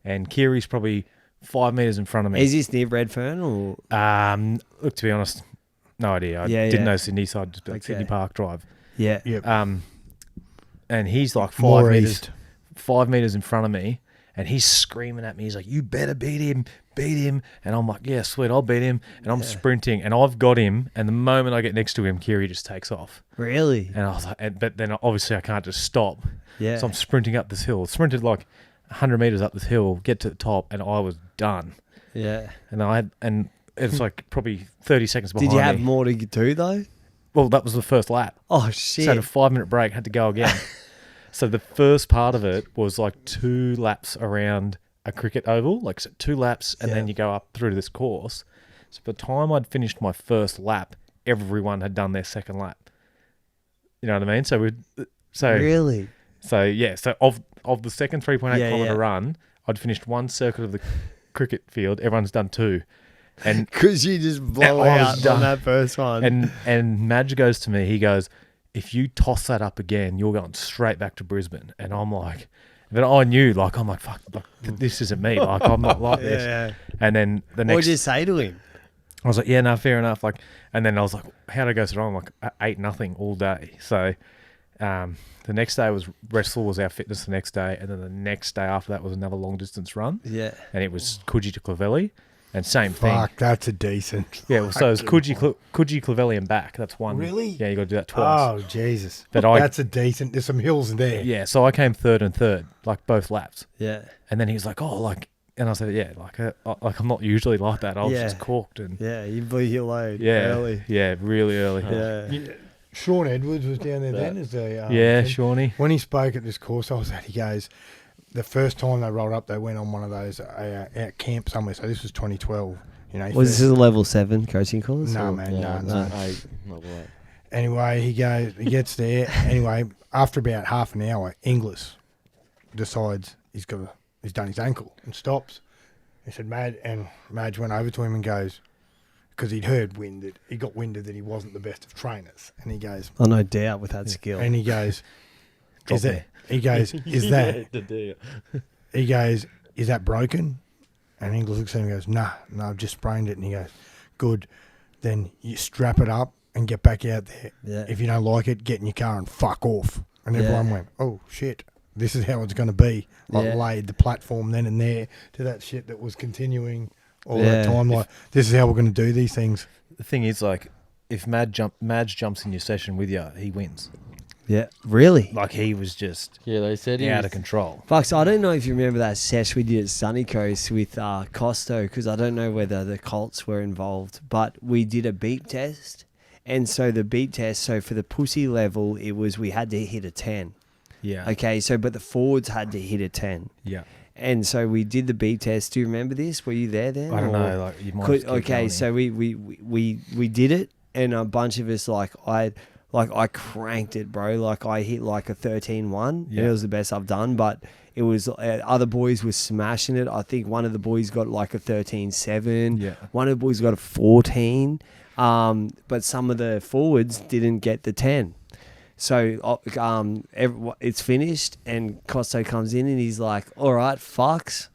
and Kiri's probably 5 metres in front of me. Is this near Redfern or? Look, to be honest, no idea. I Yeah, didn't yeah. know Sydney, so I just like Okay. Sydney Park Drive. Yeah. Yep. And he's like More 5 metres. east. 5 metres in front of me, and he's screaming at me. He's like, "You better beat him. And I'm like, "Yeah, sweet, I'll beat him." And I'm sprinting, and I've got him. And the moment I get next to him, Kiri just takes off. Really? And I was like, but then obviously I can't just stop. Yeah. So I'm sprinting up this hill. Sprinted like 100 metres up this hill, get to the top, and I was done. Yeah. And it's like probably 30 seconds behind Did you have me. more to do though? Well, that was the first lap. Oh So shit. I had a 5-minute break, had to go again. So the first part of it was like 2 laps around a cricket oval, like so 2 laps, and then you go up through to this course. So by the time I'd finished my first lap, everyone had done their second lap. You know what I mean? So So Really? So yeah, so of the second 3.8 Yeah, kilometer yeah. run, I'd finished one circuit of the cricket field. Everyone's done 2, and Because you just blow I was out on done. that first one. and Madge goes to me. He goes, "If you toss that up again, you're going straight back to Brisbane." And I'm like, but I knew, like, I'm like, fuck, like, this isn't me. Like, I'm not like this. yeah. And then the What next, did you say to him? I was like, yeah, no, fair enough. Like, and then I was like, how'd I go so wrong? Like, 8-0 all day. So, the next day was our fitness the next day, and then the next day after that was another long distance run, Yeah. and it was Coogee to Clovelly, and same Fuck, thing. that's a decent. Yeah, well, so it was Coogee Clovelly and back. That's one. Really? Yeah, you got to do that twice. Oh, Jesus. But That's a decent. There's some hills in there. Yeah, so I came third and third, like both laps, Yeah. and then he was like, oh, like, and I said, yeah, like I'm not usually like that. I was Yeah. just corked and Yeah. You blew your load yeah, early. yeah, really early. Yeah. Sean Edwards was down there then as a Yeah, thing. Shawnee. When he spoke at this course I was at, he goes, the first time they rolled up, they went on one of those out camp somewhere. So this was 2012. You know, Was this a level 7 coaching course? No, or- man, Yeah, no. level 8. Anyway, he gets there. Anyway, after about half an hour, Inglis decides he's done his ankle and stops. He said, Madge went over to him and goes, because he got winded that he wasn't the best of trainers, and he goes, Oh, no doubt with that skill. and he goes, Drop is that? He goes, is that? He goes, is that broken? And Inglis looks at him and goes, no, I've just sprained it. And he goes, good. Then you strap it up and get back out there. Yeah. If you don't like it, get in your car and fuck off. And Yeah. everyone went, oh, shit. This is how it's going to be. Like, Yeah. laid the platform then and there to that shit that was continuing all Yeah. that time. Like, this is how we're going to do these things. The thing is, like, if Madge jumps in your session with you, he wins. Yeah. Really? Like, he was just Yeah, they said he out was, of control. Fox, I don't know if you remember that sesh we did at Sunny Coast with Costo, because I don't know whether the Colts were involved, but we did a beep test. And so the beep test, so for the pussy level, it was we had to hit a 10. Yeah. Okay, so but the forwards had to hit a 10. Yeah. And so we did the beep test. Do you remember this? Were you there then? I don't or- know. Like, you might. just keep Okay, going so we did it, and a bunch of us I cranked it, bro. Like I hit like a 13-1. Yeah. It was the best I've done, but it was other boys were smashing it. I think one of the boys got like a 13-7. Yeah. One of the boys got a 14. But some of the forwards didn't get the 10. So it's finished, and Costo comes in and he's like, "All right, fucks,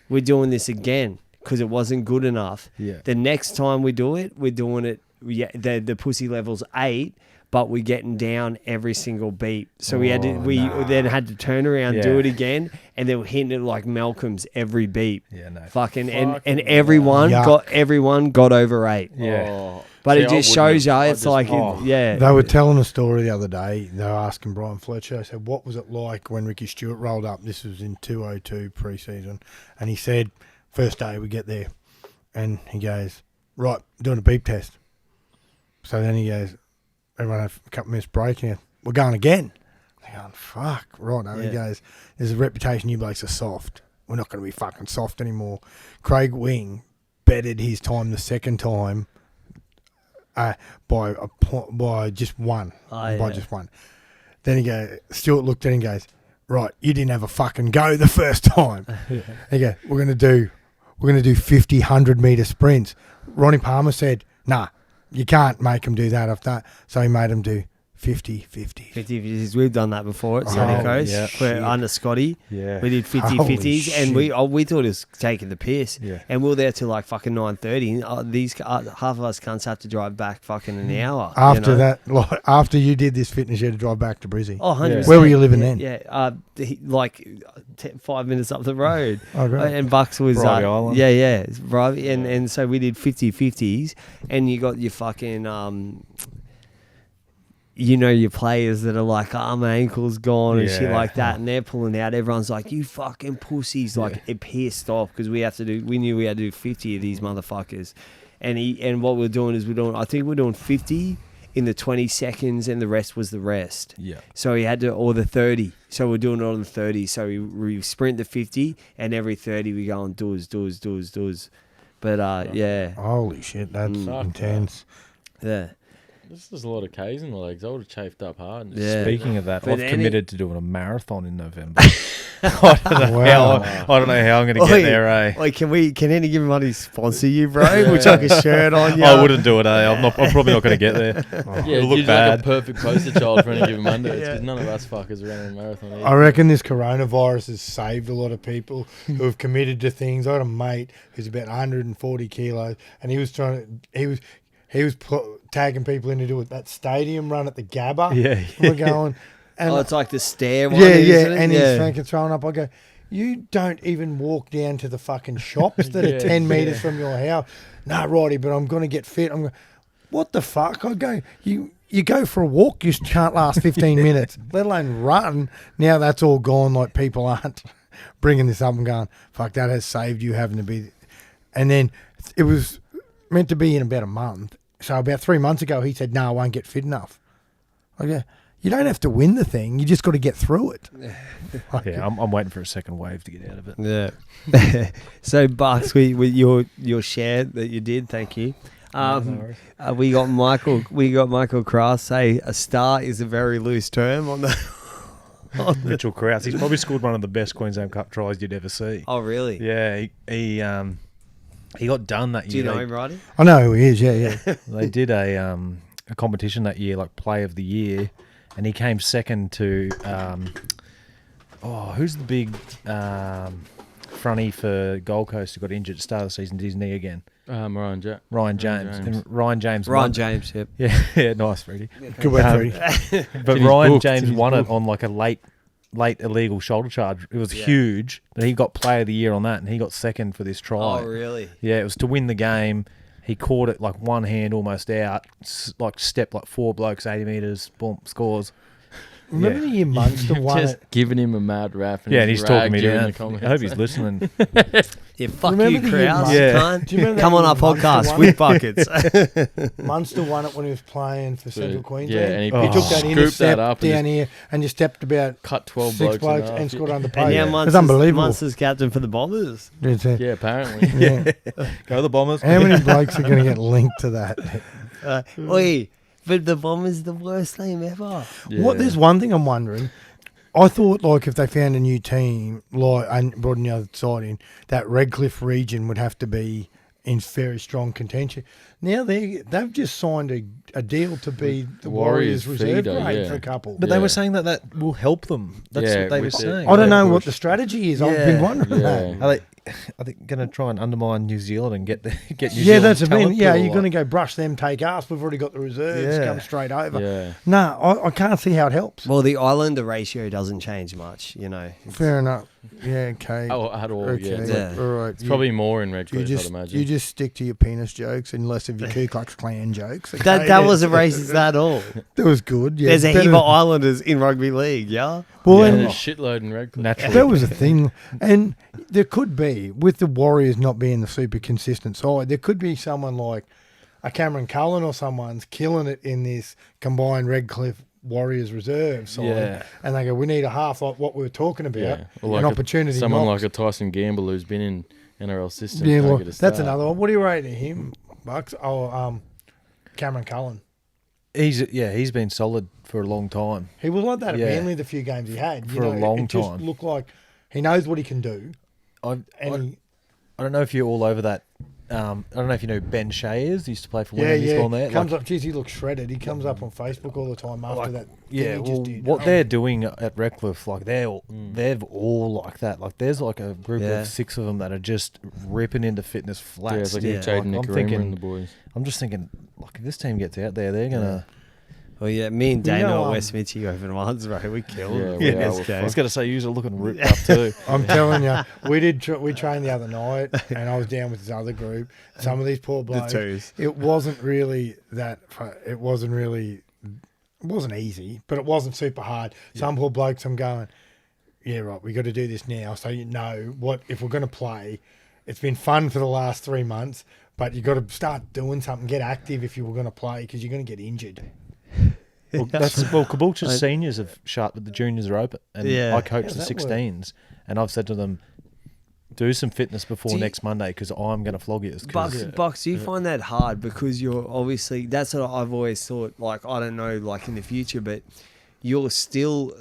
we're doing this again because it wasn't good enough. Yeah. The next time we do it, we're doing it. Yeah, the pussy level's 8, but we're getting down every single beat. So we then had to turn around, do Yeah. it again, and they were hitting it like Malcolm's every beat. Yeah. No. Fucking and Fucking everyone Yuck. got over 8. Yeah. Oh. But See, it I just wouldn't shows you, have- I it's just- like, oh. yeah. They were telling a story the other day. They were asking Brian Fletcher. I said, what was it like when Ricky Stewart rolled up? This was in 202 pre-season. And he said, first day we get there. And he goes, right, doing a beep test. So then he goes, everyone had a couple minutes break. And he goes, we're going again. They're going, fuck, right. Yeah. He goes, there's a reputation you blokes are soft. We're not going to be fucking soft anymore. Craig Wing betted his time the second time by just one. Oh, By yeah. just one. Then he goes, Stuart looked at him and goes, right, you didn't have a fucking go the first time. He goes, we're going to do 50, 100 metre sprints. Ronnie Palmer said, nah, you can't make him do that after that. So he made him do 50, 50. 50-50s. We've done that before at Sunny Oh, Coast. yeah. We're under Scotty. Yeah. We did Holy 50-50s, and we thought it was taking the piss. Yeah. And we were there till like fucking 9:30. These half of us cunts have to drive back fucking an hour. After you know? that, like, after you did this fitness, you had to drive back to Brizzy. Oh, 100%. Where were you living then? Yeah, like 5 minutes up the road. Oh, great. And Bucks was Bribey Island. yeah, Bribey, and so we did 50-50s, and you got your fucking your players that are like, my ankle's gone and shit Yeah. like that, and they're pulling out. Everyone's like, you fucking pussies, like it pissed off because we knew we had to do 50 of these motherfuckers, and what we're doing is I think we're doing 50 in the 20 seconds, and the rest was the rest. Yeah. So he had to, or the 30. So we're doing it on the 30. So we sprint the 50, and every 30 we go and does. But yeah, Holy shit, that's Mm. intense. yeah. This is a lot of K's in the legs. I would have chafed up hard. And Yeah. Speaking of that, But I've committed to doing a marathon in November. Wow. I don't know how I'm going to get there, eh? Like, can any given money sponsor you, bro? Which like a shirt on you. I wouldn't do it, eh? I'm probably not going to get there. yeah, It'll look you're bad. like a perfect poster child for any given Monday. Yeah. Because none of us fuckers ran a marathon. Either. I reckon this coronavirus has saved a lot of people who have committed to things. I had a mate who's about 140 kilos, and he was tagging people in to do that stadium run at the Gabba. Yeah, And we're going, and It's like the stair one. yeah, isn't it? and he's fucking throwing up. I go, you don't even walk down to the fucking shops that are 10 metres from your house. Nah, righty, but I'm going to get fit. I'm going, what the fuck? I go, you go for a walk, you can't last 15 minutes, let alone run. Now that's all gone. Like, people aren't bringing this up and going, fuck, that has saved you having to be. And then it was meant to be in about a month. So about 3 months ago, he said, no, I won't get fit enough. I go, you don't have to win the thing. You just got to get through it. Yeah, I'm waiting for a second wave to get out of it. Yeah. So Bucks, with your share that you did, thank you. We got Michael Cross say a star is a very loose term on the. Mitchell Krause. He's probably scored one of the best Queensland Cup tries you'd ever see. Oh really? Yeah, he got done that Do you year. know him, Roddy? I know who he is, yeah. They did a competition that year, like Play of the Year, and he came second to who's the big fronty for Gold Coast who got injured at the start of the season, did his knee again? Ryan James. And Ryan James Ron won. James, yep. Yeah, nice, Freddie. Good work, Freddie. But He's Ryan booked. James He's won it booked. on like a late illegal shoulder charge. It was Yeah. huge, but he got Player of the Year on that, and he got second for this try. Oh really? Yeah, it was to win the game. He caught it like one hand almost out, stepped like 4 blokes 80 metres, boom, scores. Remember the year Munster won Just it? giving him a mad rap. And Yeah, and he's talking me during down. the comments. I hope he's listening. Yeah, fuck Remember you, the year Krause. Munster- Yeah. Cunt. Do you remember that Come on year our Munster podcast won? with buckets. Munster won it when he was playing for Central Queensland. Yeah, and he took that scooped intercept that up and down just here and just stepped about cut 12 6 blokes blokes in and half. scored under And play. now It's Munster's, unbelievable. Munster's captain for the Bombers. It's a- Yeah, apparently. yeah. Go the Bombers. How many blokes are going to get linked to that? Oi, but the Bombers are the worst team ever. What? There's one thing I'm wondering. I thought, like, if they found a new team, like, and brought the other side in, that Redcliffe region would have to be in very strong contention. Now they've just signed a deal to be the Warriors reserve feeder, grade yeah. for a couple. But they Yeah. were saying that will help them. That's Yeah, what they were with the- saying. I don't know push. what the strategy is. I've been Yeah. wondering Yeah. that. Are they going to try and undermine New Zealand and get New Yeah, Zealand that's the thing. talent Yeah, pool, you're going to like- go brush them, take us. We've already got the reserves. Yeah. Come straight over. Yeah. No, I can't see how it helps. Well, the Islander ratio doesn't change much, you know. Fair enough. Yeah, okay. Oh, at all, okay. yeah. It's, Yeah. All right. it's probably more in you Redcliffe, just I'd imagine. you just stick to your penis jokes and less of your Ku Klux Klan jokes. Okay? That wasn't racist at all. That was good. Yeah, There's a better- heap of Islanders in rugby league, yeah? Well, yeah, and there's a shitload in Redcliffe. Naturally. that was a thing, and there could be with the Warriors not being the super consistent side. There could be someone like a Cameron Cullen or someone's killing it in this combined Redcliffe Warriors reserve side, Yeah. and they go, "We need a half like what we were talking about, Yeah. Or an like opportunity." someone knocks." like a Tyson Gamble who's been in NRL system. Yeah, can't well, get a that's start. another one. What do you rate him, Bucks? Oh, Cameron Cullen. He's been solid for a long time. He was like that at Yeah. Manly the few games he had. For a long it just time. looked like he knows what he can do. I And don't know if you're all over that. I don't know if you know Ben Shea is. He used to play for yeah, Wigan. He's yeah. gone there. Comes up, geez, he looks shredded. He comes up on Facebook all the time after that. Yeah, thing he well, just did. what they're doing at Redcliffe, like they've all like that. Like there's like a group Yeah. of 6 of them that are just ripping into fitness flat. Yeah, it's like Yeah. Jaden I'm Nicarima thinking- and the boys. I'm just thinking, like if this team gets out there, they're gonna. Well, yeah, me and You Dana know, at West Mitchie over once, bro. We killed Yeah, him. we in are. this We're game. I was gonna say, you're looking ripped up too. I'm telling you, we trained the other night, and I was down with this other group. Some of these poor The blokes. twos. It wasn't really that. It wasn't easy, but it wasn't super hard. Some poor blokes, I'm going, yeah, right. We got to do this now, so you know what if we're going to play. It's been fun for the last 3 months, but you got to start doing something. Get active if you were going to play because you're going to get injured. Well, Caboolture's seniors have shut, but the juniors are open, and Yeah. I coach How's the that work? 16s, and I've said to them, do some fitness before Do you- next Monday because I'm going to flog you. Bucks, do you find that hard because you're obviously that's what I've always thought. Like I don't know, like in the future, but you're still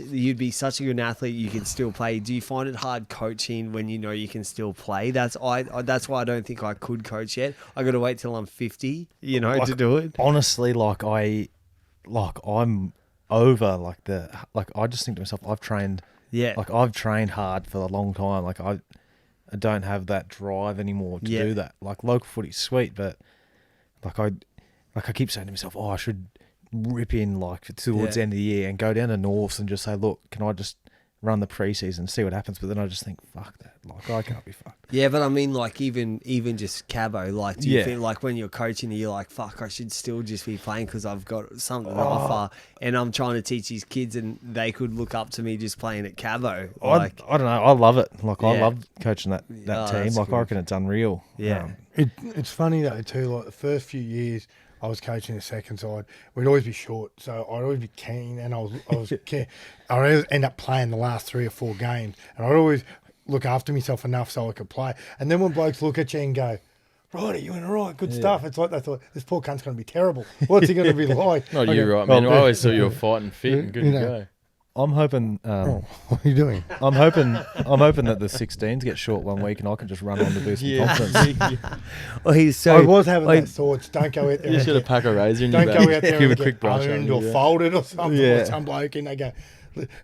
you'd be such a good athlete. You can still play. Do you find it hard coaching when you know you can still play? That's why I don't think I could coach yet. I got to wait till I'm 50, to do it. Honestly, I'm over I just think to myself, I've trained hard for a long time. Like I don't have that drive anymore to do that. Like local footy's sweet, but I keep saying to myself, I should rip in towards the end of the year and go down to Norths and just say, look, can I just run the preseason, see what happens? But then I just think, fuck that. I can't be fucked. Yeah, but I mean, even just Cabo, do you feel like when you're coaching, you're like, fuck, I should still just be playing because I've got something to offer, and I'm trying to teach these kids, and they could look up to me just playing at Cabo. I don't know. I love it. I love coaching that team. That's I cool. reckon it's unreal. Yeah. It's funny though too. Like the first few years, I was coaching the second side. We'd always be short, so I'd always be keen, and I was keen. I'd always end up playing the last 3 or 4 games, and I'd always look after myself enough so I could play. And then when blokes look at you and go, "Right, are you in all right? Good stuff." It's like they thought this poor cunt's going to be terrible. What's he going to be like? Not you, right, man. I always thought you were fighting fit and good to go. I'm hoping. What are you doing? I'm hoping that the 16s get short one week and I can just run on to do some confidence. Well, he's so. I was having that thoughts. Don't go out there. You should have packed a razor in your Don't bag. go out there Give and a quick get brush owned on or you. folded or something Yeah. with some bloke, and they go,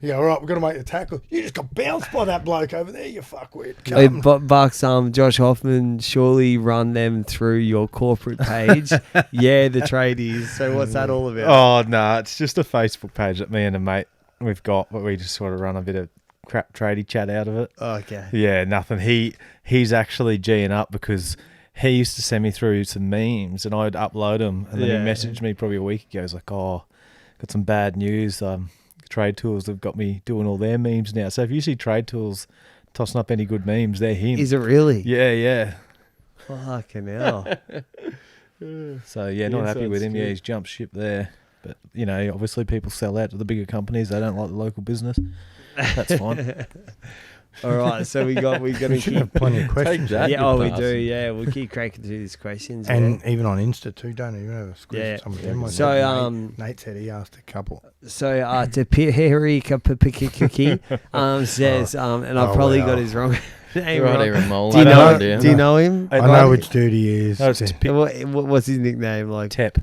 "Yeah, all right, we've got to make the tackle." You just got bounced by that bloke over there. You fuckwit. Hey, Bucks, Josh Hoffman surely run them through your corporate page. Yeah, the tradies. So what's that all about? Oh no, it's just a Facebook page that me and a mate we've got, but we just sort of run a bit of crap tradie chat out of it. Okay. Yeah, nothing. He's actually G'ing up because he used to send me through some memes and I'd upload them, and then he messaged me probably a week ago. He's like, got some bad news. Trade Tools have got me doing all their memes now. So if you see Trade Tools tossing up any good memes, they're him. Is it really? Yeah. Fucking hell. So not happy with him. Yeah, he's jumped ship there. But obviously people sell out to the bigger companies. They don't like the local business. That's fine. All right, so we got We to should keep. have plenty of questions. that. Yeah, you we bastard. do. Yeah, we'll keep cracking through these questions. And even on Insta too, don't you? Have a squeeze Yeah. some of them. So, Nate said he asked a couple. So to Piheri says, and I've probably got his wrong name Right wrong. here in Mole. Do you know him? I know which dude he is. No, it's What's his nickname? Like Tep.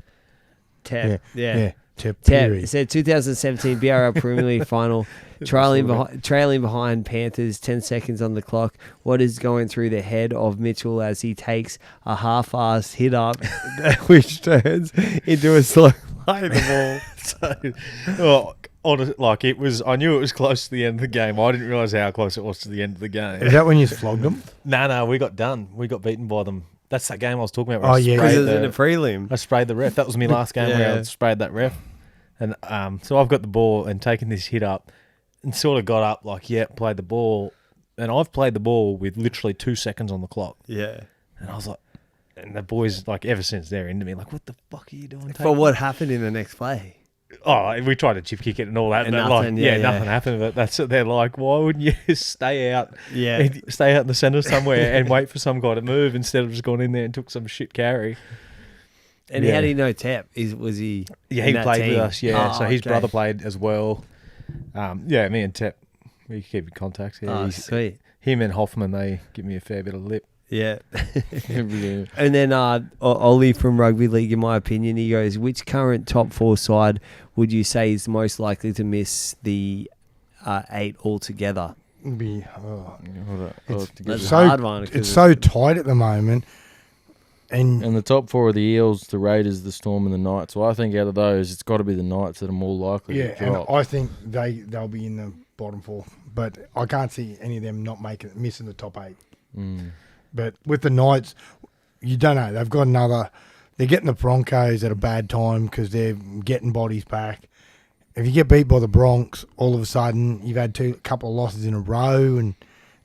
Tep. Yeah. Tip. Tep. It said 2017 BRL Premier League final, trailing behind Panthers, 10 seconds on the clock. What is going through the head of Mitchell as he takes a half-assed hit up, which turns into a slow play the ball? It was. I knew it was close to the end of the game. I didn't realise how close it was to the end of the game. Is that when you flogged them? No, we got done. We got beaten by them. That's that game I was talking about. Oh, yeah. Because it was in a prelim. I sprayed the ref. That was my last game where I sprayed that ref. And so I've got the ball and taken this hit up and sort of got up played the ball. And I've played the ball with literally 2 seconds on the clock. Yeah. And I was like, and the boys, ever since they're into me, what the fuck are you doing? But what happened in the next play? Oh, we tried to chip kick it and all that. And but nothing, nothing happened. But that's what they're like. Why wouldn't you stay out? Yeah. Stay out in the centre somewhere and wait for some guy to move instead of just going in there and took some shit carry. And how do you know Tep? Was he? Yeah, in he that played team? with us. Yeah, Oh, so his okay. brother played as well. Me and Tep, we keep in contact. Yeah, Oh, sweet. Him and Hoffman, they give me a fair bit of lip. Yeah. Yeah. And then Ollie from Rugby League, in my opinion, he goes, which current top 4 side would you say is most likely to miss the 8 altogether? It's That's so a hard one. 'cause it's so tight at the moment, and And the top 4 are the Eels, the Raiders, the Storm, and the Knights. So I think out of those, it's got to be the Knights that are more likely yeah, to and drop. I think they'll be in the bottom 4, but I can't see any of them not missing the top 8. But with the Knights, you don't know. They've got another. They're getting the Broncos at a bad time because they're getting bodies back. If you get beat by the Bronx, all of a sudden you've had a couple of losses in a row and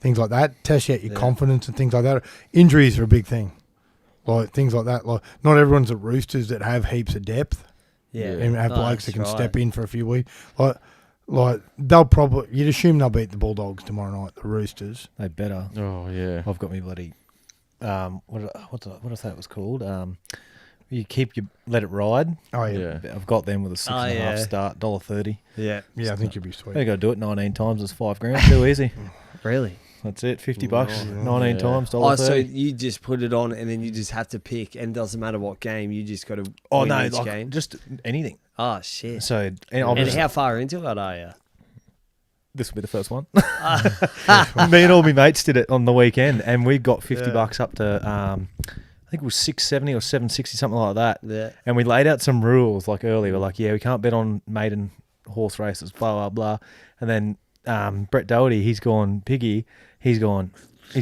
things like that. Test out your confidence and things like that. Injuries are a big thing. Like things like that. Like not everyone's at Roosters that have heaps of depth Yeah. and have blokes that can step in for a few weeks. Like Like you'd assume they'll beat the Bulldogs tomorrow night, the Roosters. They better. Oh yeah. I've got me bloody. What did I say it was called? You let it ride. Oh yeah, Yeah. I've got them with a 6.5 start, $1.30. Yeah. yeah. I think you'll be sweet. They got to do it 19 times. It's $5,000. Too easy. Really? That's it. $50. Wow. 19 Yeah. times, $1.30. Oh, so you just put it on and then you just have to pick, and it doesn't matter what game, you just got to Oh win no, each like game. just anything. Oh shit! So And how far into it are you? this will be the first one. Me and all my mates did it on the weekend, and we got $50 up to I think it was $6.70 or $7.60, something like that. Yeah. And we laid out some rules like early. We're like, yeah, we can't bet on maiden horse races, blah blah blah. And then Brett Doherty, he's gone piggy. He's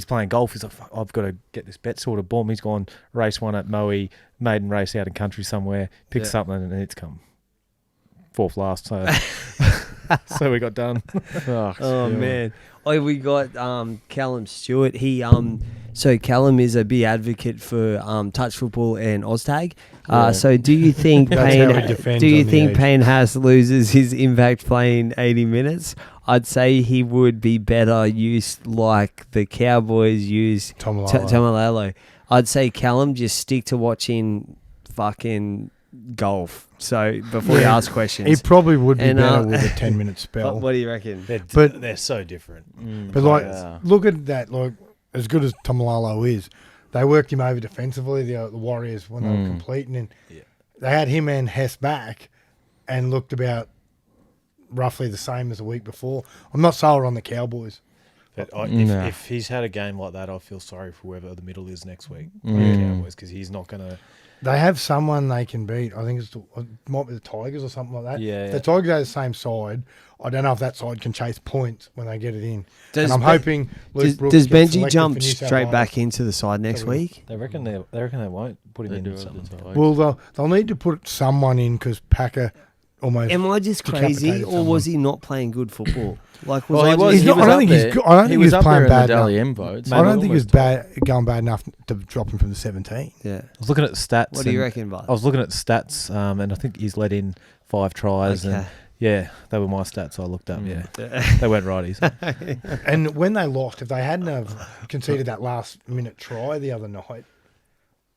playing golf. He's like, fuck, I've got to get this bet sorted. Boom, he's gone race one at Moe, maiden race out in country somewhere, picked something, and it's come fourth last. So, so we got done. Oh man! Oh, we got Callum Stewart. He so Callum is a big advocate for touch football and Oztag. So do you think That's how he defends on the edge. Payne Haas loses his impact playing 80 minutes? I'd say he would be better used like the Cowboys use Tamalalo. I'd say Callum, just stick to watching fucking golf. So before you ask questions, He probably would be And, better with a 10-minute spell. what do you reckon? They're so different. But look at that. Like as good as Tamalalo is, they worked him over defensively. The Warriors when they were completing, and they had him and Hess back, and looked about roughly the same as the week before. I'm not sold on the Cowboys. But if he's had a game like that, I feel sorry for whoever the middle is next week. The Cowboys, because he's not going to. They have someone they can beat. I think it might be the Tigers or something like that. Yeah, If the Tigers are the same side, I don't know if that side can chase points when they get it in. Does and I'm hoping Luke Brooks does gets Benji selected jump for New South straight Wales. back into the side next week? They reckon they won't put him They in. do it Something. at the time. Well, they'll need to put someone in because Packer almost. Am I just crazy, decapitated or was he not playing good football? Like, Well, I he was. just- He's not- I don't think he's good. I don't think he he was was up playing there in bad the enough. Dally M votes. I don't think he was Almost going bad enough to drop him from the 17. Yeah. I was looking at the stats. What do you and reckon, bud? I was looking at the stats, and I think he's let in 5 tries. Okay. And yeah, they were my stats I looked up. Yeah, they weren't righties. And when they lost, if they hadn't have conceded that last minute try the other night,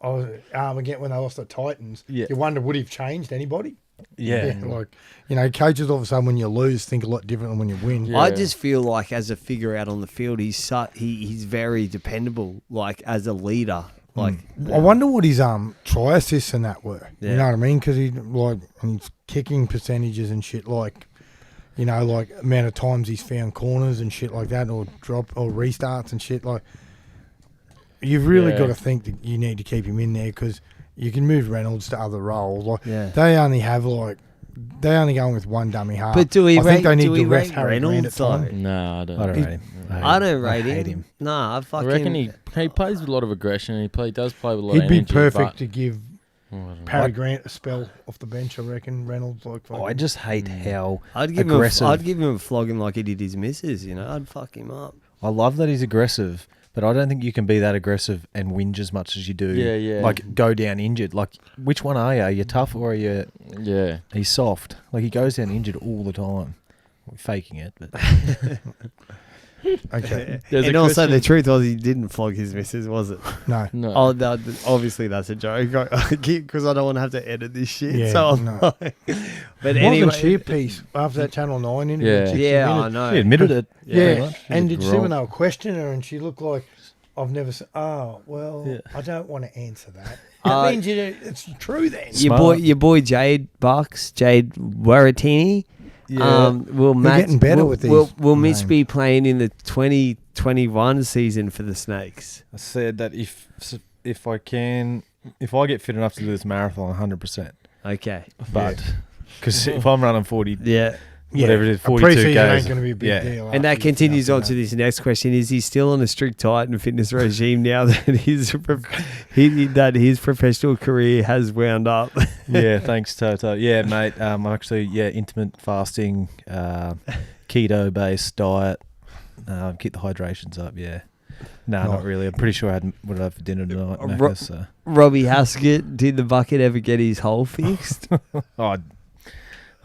I was again when they lost the Titans, Yeah. you wonder would he have changed anybody? Yeah. Like coaches all of a sudden when you lose think a lot different than when you win. Yeah. I just feel like as a figure out on the field, he's very dependable. Like as a leader, like I wonder what his try assists and that were. Yeah. You know what I mean? Because he's kicking percentages and shit like amount of times he's found corners and shit like that, or drop or restarts and shit like. You've really got to think that you need to keep him in there because you can move Reynolds to other roles. Like they only going with one dummy half. But do we I rate? think they need Do we to rest rate Harry Grant at Reynolds though? time. No, I don't. I don't rate him. I don't rate hate him. Nah, I I fucking. reckon he plays with a lot of aggression. He does play with a lot of He'd be energy. perfect but- to give I don't know. Harry Grant a spell off the bench. I reckon Reynolds I just hate how I'd give aggressive. him. I'd give him a flogging like he did his missus. You know, I'd fuck him up. I love that he's aggressive, but I don't think you can be that aggressive and whinge as much as you do. Yeah, yeah. Like go down injured. Like which one are you? Are you tough or are you? Yeah. He's soft. Like he goes down injured all the time. We're faking it, but okay. There's And a also, question- the truth was he didn't flog his missus, was it? No. No. Oh, obviously that's a joke. Because I don't want to have to edit this shit. Yeah, so I'm no. like, but Wasn't anyway, she a piece after that Channel 9 interview? Yeah. 60 yeah, I Minutes? know. he admitted it. Yeah, pretty much. and did you see when grog. they were questioning her and she looked like, I've never said, oh, well, Yeah. I don't want to answer that. Uh, That means it's true then. your boy Jade Waratini. Will Matt getting better with these Will Mitch names. be playing in the 2021 season for the Snakes? I said that if I get fit enough to do this marathon, 100%. Okay. But because if I'm running 40, Yeah. whatever it is, a 42 preseason goes. ain't going to be a big Yeah. deal. And that after you continues get up on to to this next question: is he still on a strict diet and fitness regime now that his professional career has wound up? Yeah, thanks, Toto. Yeah, mate. I'm actually intermittent fasting, keto based diet. Keep the hydrations up. Yeah. No, not really. I'm pretty sure I had what I had for dinner tonight. Maaates, so. Robbie Haskett, did the bucket ever get his hole fixed? Oh, I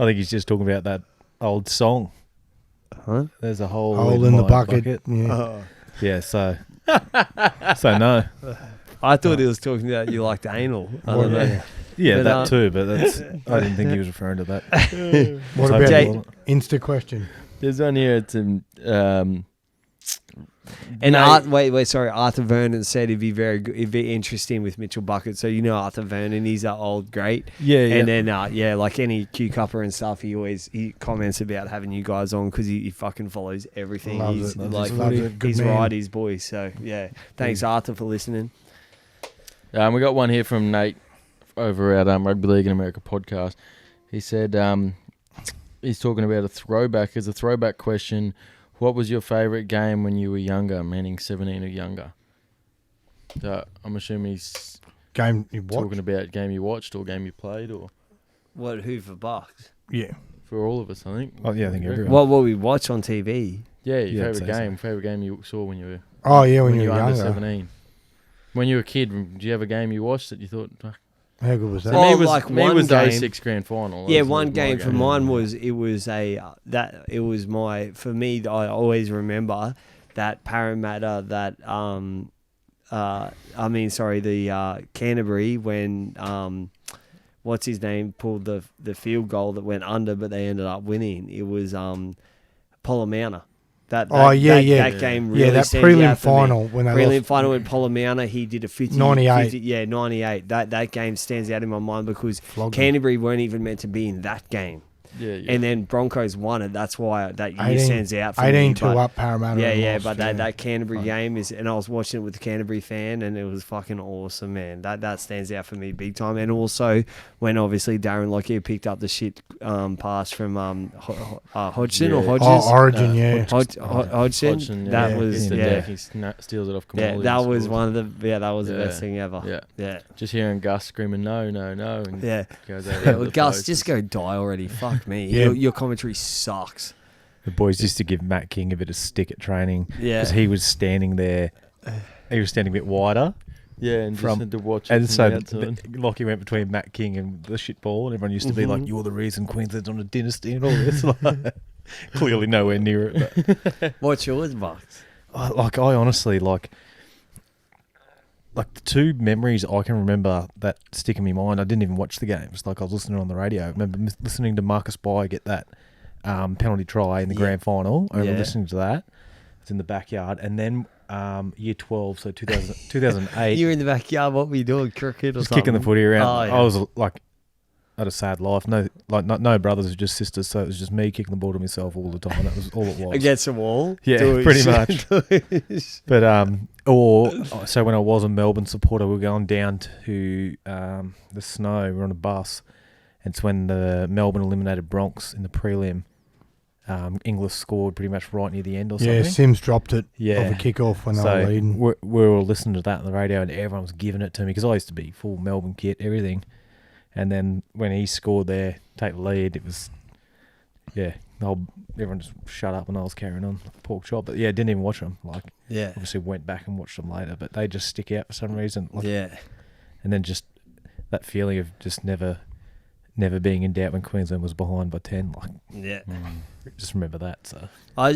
think he's just talking about that old song. Huh? There's a hole, Hole in the my bucket. Yeah. Oh. Yeah, so no. I thought he was talking about you liked anal. I don't know. Yeah, But, that too, but that's I didn't think he was referring to that. What So about Jay- the Insta question? There's one here. It's And Nate- sorry. Arthur Vernon said he'd be very good, it'd be interesting with Mitchell Bucket. So you know Arthur Vernon, he's our old great. Yeah, And then like any Q Cupper and stuff, he comments about having you guys on because he fucking follows everything. Loves He's it. like Loves it. Good he's man. right, his boy. So yeah, thanks Arthur for listening. we got one here from Nate over at Rugby League in America podcast. He said he's talking about a throwback. As a throwback question, what was your favourite game when you were younger, meaning 17 or younger? So I'm assuming he's Game you watched? talking about game you watched or game you played, or Who for Bucks? Yeah. for all of us, I think. Oh, yeah, I think everyone. What we watch on TV? Yeah, Yeah, your I'd say so. favorite game you saw when you were Oh, yeah, when you were under younger. 17. When you were a kid, do you have a game you watched that you thought? "Fuck." How good was So that? Oh, me was like me one was game. 06 grand final. Yeah, That was one my game for mine was for me. I always remember that Parramatta the Canterbury when what's his name pulled the field goal that went under, but they ended up winning. It was Polamauna. That game really that stands prelim out for me. final when they Prelim lost. final with Polamauna, he did a 50, 98. 98. That game stands out in my mind because Flogged them. Canterbury weren't even meant to be in that game. Yeah. And then Broncos won it. That's why that year 18 stands out for me. 18-2 but- up Parramatta. Yeah, and yeah, lost, but that Canterbury game is, and I was watching it with a Canterbury fan, and it was fucking awesome, man. That stands out for me big time. And also when obviously Darren Lockyer picked up the shit pass from Hodgson or Yeah. Hodges. Oh, Origin, yeah. Hodgson. That yeah, was hits the yeah. deck, he steals it off Kamali. Yeah, and that was scores. one of the that was the Yeah. best thing ever. Yeah. Yeah. Just hearing Gus screaming no, no, no, and Yeah. goes over Yeah, the well, Gus, post. just go die already. Fuck me. Yeah. Your commentary sucks. The boys used to give Matt King a bit of stick at training Yeah. because he was standing there. He was standing a bit wider, Yeah, and from- just had to watch it and from so the outside. Lockie went between Matt King and the shit ball, and everyone used to be like, Mhm. "You're the reason Queensland's on a dynasty and all this." Clearly nowhere near it. But What's yours, Bucks? I honestly like the two memories I can remember that stick in my mind. I didn't even watch the games. Like I was listening on the radio. I remember listening to Marcus Bai get that penalty try in the Yeah. grand final. I remember Yeah. listening to that. It's in the backyard, and then year 12, so 2008. You were in the backyard. What were you doing? Cricket or Just something? kicking the footy around. Oh, yeah. I was like, I had a sad life. No brothers, just sisters. So it was just me kicking the ball to myself all the time. That was all it was. Against the wall? Yeah, Doing pretty shit. much. But so when I was a Melbourne supporter, we were going down to the snow. We were on a bus, and it's when the Melbourne eliminated Bronx in the prelim. Inglis scored pretty much right near the end or something. Yeah, Sims dropped it Yeah. off a kickoff when they So were leading. we were listening to that on the radio, and everyone was giving it to me because I used to be full Melbourne kit, everything. And then when he scored there, take the lead, it was, everyone just shut up and I was carrying on like a pork chop. But yeah, didn't even watch them. Like, Yeah. obviously went back and watched them later, but they just stick out for some reason. Like, Yeah. And then just that feeling of just never being in doubt when Queensland was behind by 10. Like, Yeah. just remember that. So I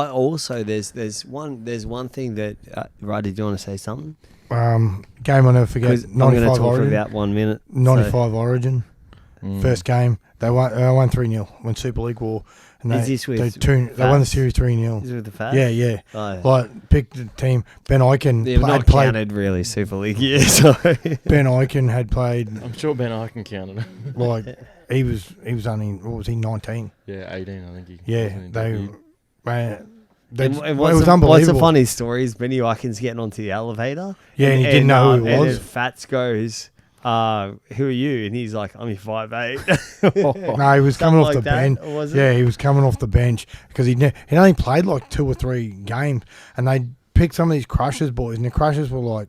also there's one thing that Roddy, do you want to say something? Game I'll never forget. 'Cause I'm going to 95 talk for Origin. about 1 minute. 95 Origin. Mm. First game. They won 3-0 when Super League War. And Is this with they won the Fats? series 3-0. Is it with the Fats? Yeah, yeah. Oh, Like, picked the team. Ben Eichen they've had not played. counted really Super League. Yeah, sorry. Ben Eichen had played, I'm sure Ben Eichen counted it. like, he was only, what was he, 19? Yeah, 18, I think. He Yeah, wasn't in they, debut. man, And it what's was the unbelievable. funny story is Benny Eiken's getting onto the elevator. Yeah, and he didn't know who he And was. then Fats goes, who are you? And he's like, I'm your 5'8". No, he was coming off Something the like that, bench. or was it? Yeah, he was coming off the bench because he'd only played like 2 or 3 games, and they picked some of these Crushers boys, and the Crushers were like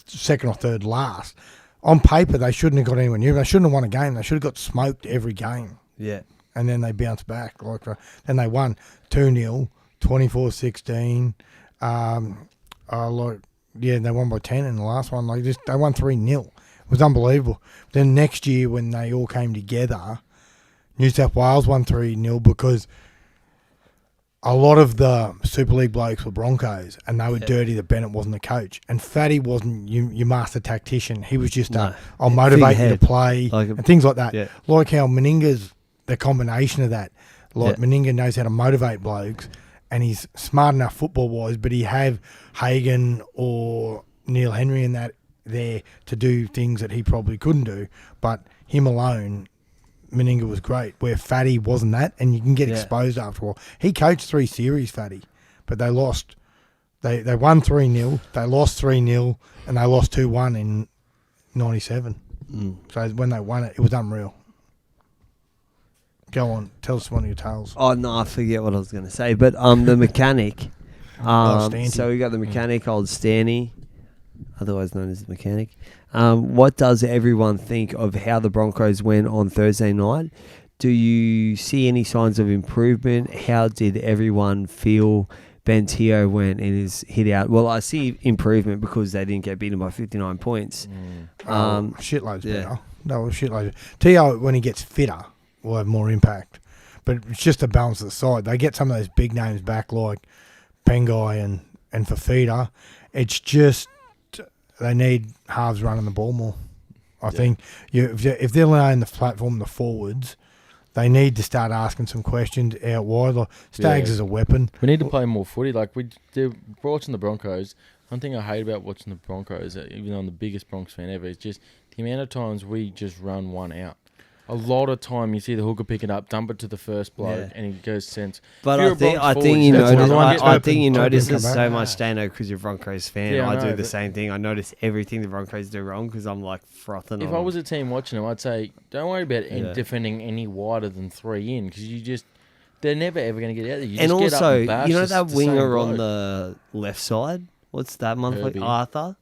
second or third last. On paper, they shouldn't have got anywhere near. They shouldn't have won a game. They should have got smoked every game, Yeah. and then they bounced back. Like then they won 2-0, 24-16. They won by 10 in the last one. They won 3-0. It was unbelievable. Then next year when they all came together, New South Wales won 3-0 because a lot of the Super League blokes were Broncos, and they were dirty that Bennett wasn't the coach. And Fatty wasn't your master tactician. He was just I'll motivate you to play and things like that. Yeah. Like how Meninga's the combination of that. Like Meninga knows how to motivate blokes, and he's smart enough football-wise, but he have Hagan or Neil Henry and that there to do things that he probably couldn't do. But him alone, Meninga was great, where Fatty wasn't that, and you can get exposed after a while. He coached 3 series, Fatty, but they lost. They won 3-0, they lost 3-0, and they lost 2-1 in 97. So when they won it, it was unreal. Go on, tell us one of your tales. Oh, no, I forget what I was going to say. But the mechanic. So we got the mechanic, old Stanny, otherwise known as the mechanic. What does everyone think of how the Broncos went on Thursday night? Do you see any signs of improvement? How did everyone feel Ben Teo went and his hit out? Well, I see improvement because they didn't get beaten by 59 points. Shitloads better. No, shitloads. Teo, when he gets fitter, will have more impact. But it's just the balance of the side. They get some of those big names back like Pengai and Fafita. It's just they need halves running the ball more. I think if they're laying the platform, the forwards, they need to start asking some questions out wide. Like Stags is a weapon. We need to play more footy. Like watching the Broncos. One thing I hate about watching the Broncos, even though I'm the biggest Broncos fan ever, is just the amount of times we just run one out. A lot of time you see the hooker pick it up, dump it to the first bloke, and he goes sense. But I think you notice it so much, Dano, because you're a Broncos fan. Yeah, I do the same thing. I notice everything the Broncos do wrong because I'm like frothing. If I was a team watching them, I'd say don't worry about defending any wider than 3 in because they're never ever going to get out there. And also, you know that winger on the left side. What's that motherfucker? Arthur.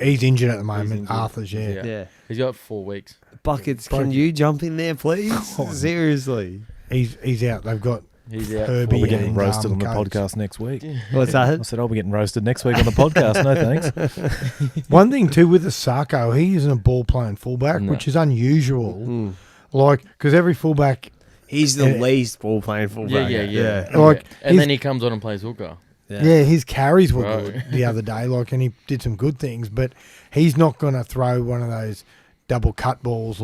He's injured at the moment. Arthur's, yeah. He's got 4 weeks. Buckets, can you jump in there, please? Seriously. He's out. They've got Herbie. We'll be getting roasted on the podcast next week. What's that? I said I'll be getting roasted next week on the podcast. No thanks. One thing too with the Sarko, he isn't a ball playing fullback, which is unusual. Like because every fullback, he's the least ball playing fullback. Yeah. Like and then he comes on and plays hooker. Yeah, his carries were good the other day, and he did some good things, but he's not going to throw one of those double cut balls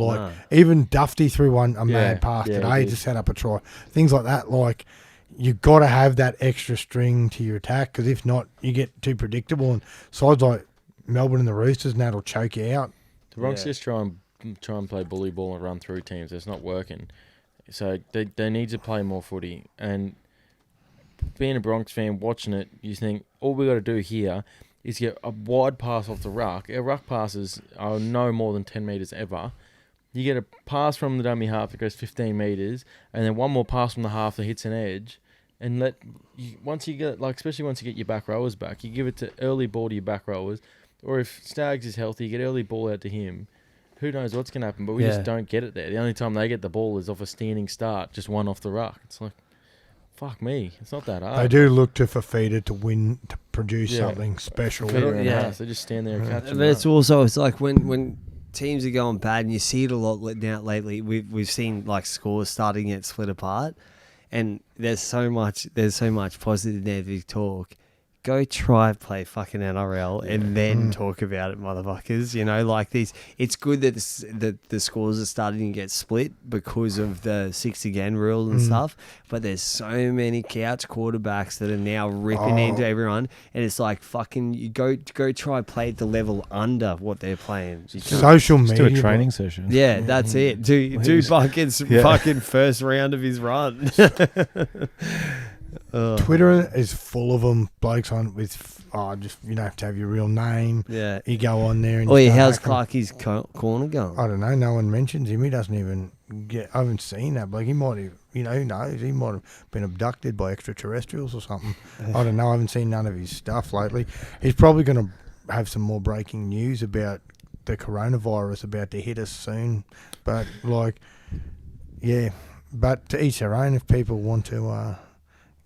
even Dufty threw a mad pass today to set up a try. Things like that, like you've got to have that extra string to your attack because if not, you get too predictable. And sides like Melbourne and the Roosters, and that'll choke you out. The Bronx just try and play bully ball and run through teams. It's not working. So they need to play more footy. And being a Bronx fan, watching it, you think all we got to do here is get a wide pass off the ruck. Our ruck passes are no more than 10 metres ever. You get a pass from the dummy half that goes 15 metres, and then one more pass from the half that hits an edge. And especially once you get your back rowers back, you give it to early ball to your back rowers. Or if Staggs is healthy, you get early ball out to him. Who knows what's going to happen, but we just don't get it there. The only time they get the ball is off a standing start, just one off the ruck. It's like, fuck me. It's not that hard. They do look to Fafita to win, to produce something special. They just stand there and catch them. But it's like when teams are going bad, and you see it a lot now lately. We've seen like scores starting to get split apart, and there's so much positive negative talk. Go try play fucking NRL and then talk about it, motherfuckers. You know, like these. It's good that the scores are starting to get split because of the 6 again rule and stuff. But there's so many couch quarterbacks that are now ripping into everyone, and it's like fucking. You go try play at the level under what they're playing. Social media. Do a training session. Yeah, that's it. Do Buckets fucking first round of his run. Twitter is full of them blokes on with just you don't have to have your real name. Yeah, you go on there and how's Clarkie's corner going? I don't know. No one mentions him. He doesn't even get. I haven't seen that. Like he might have. Who knows? He might have been abducted by extraterrestrials or something. I don't know. I haven't seen none of his stuff lately. He's probably going to have some more breaking news about the coronavirus about to hit us soon. But but to each their own. If people want to.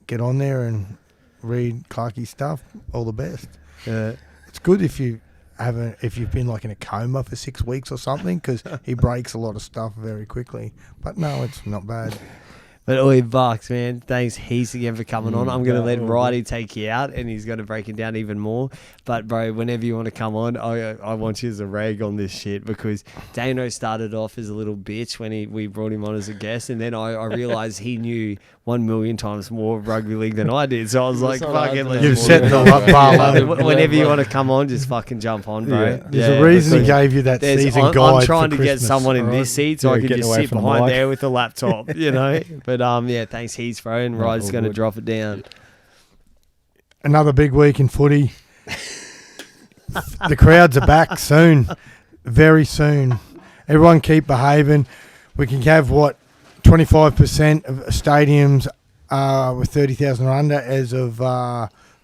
Get on there and read Clarkie's stuff. All the best. It's good if you if you've been like in a coma for 6 weeks or something, because he breaks a lot of stuff very quickly. But no, it's not bad. But oi, Bucks, man, thanks heaps again for coming on. I'm going to let all Righty take you out, and he's going to break it down even more. But, bro, whenever you want to come on, I want you as a rag on this shit, because Dano started off as a little bitch when we brought him on as a guest, and then I realised he knew 1 million times more rugby league than I did. So I was like, fuck it. You've set the bar low. Whenever you want to come on, just fucking jump on, bro. Yeah. There's a reason he gave you that season guide. I'm trying for to get Christmas, someone in all right? this seat so I can getting just away sit from the behind mic. there with the laptop, you know. But yeah, thanks heaps, bro. And Ryder's going to drop it down. Another big week in footy. The crowds are back soon, very soon. Everyone keep behaving. We can have 25% of stadiums with 30,000 or under as of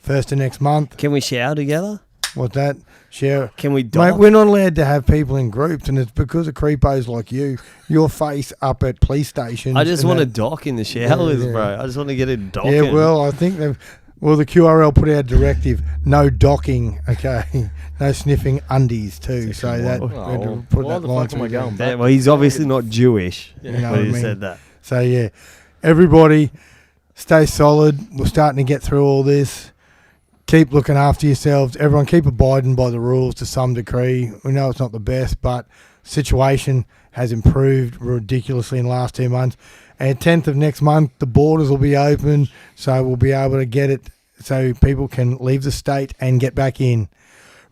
first of next month. Can we shower together? What's that? Share. Can we Mate, dock? we're not allowed to have people in groups, and it's because of creepos like you. Your face up at police stations. I just and want to that- dock in the showers, Yeah. bro. I just want to get it docking. Yeah, well, I think the QRL put out a directive: no docking. Okay, no sniffing undies too. So that we had to put why that the line fuck am I through going there. back? Well, he's obviously not Jewish You know when what I he mean? said that. So yeah, everybody, stay solid. We're starting to get through all this. Keep looking after yourselves. Everyone, keep abiding by the rules to some degree. We know it's not the best, but situation has improved ridiculously in the last 2 months. And 10th of next month, the borders will be open, so we'll be able to get it so people can leave the state and get back in.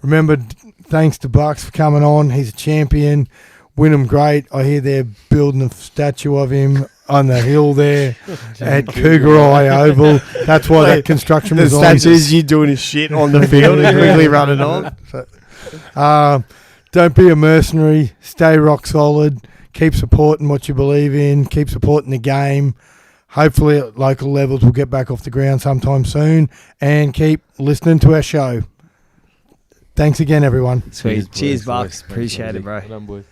Remember, thanks to Bucks for coming on. He's a champion. Wynnum great. I hear they're building a statue of him on the hill there at Cougar Eye Oval. That's why that construction was on. you doing his shit on the field and quickly running on. Don't be a mercenary. Stay rock solid. Keep supporting what you believe in. Keep supporting the game. Hopefully at local levels we'll get back off the ground sometime soon. And keep listening to our show. Thanks again, everyone. Sweet. Cheers, boys. Bucks. Thanks, Appreciate it, Lindsay. bro. Well done, boys.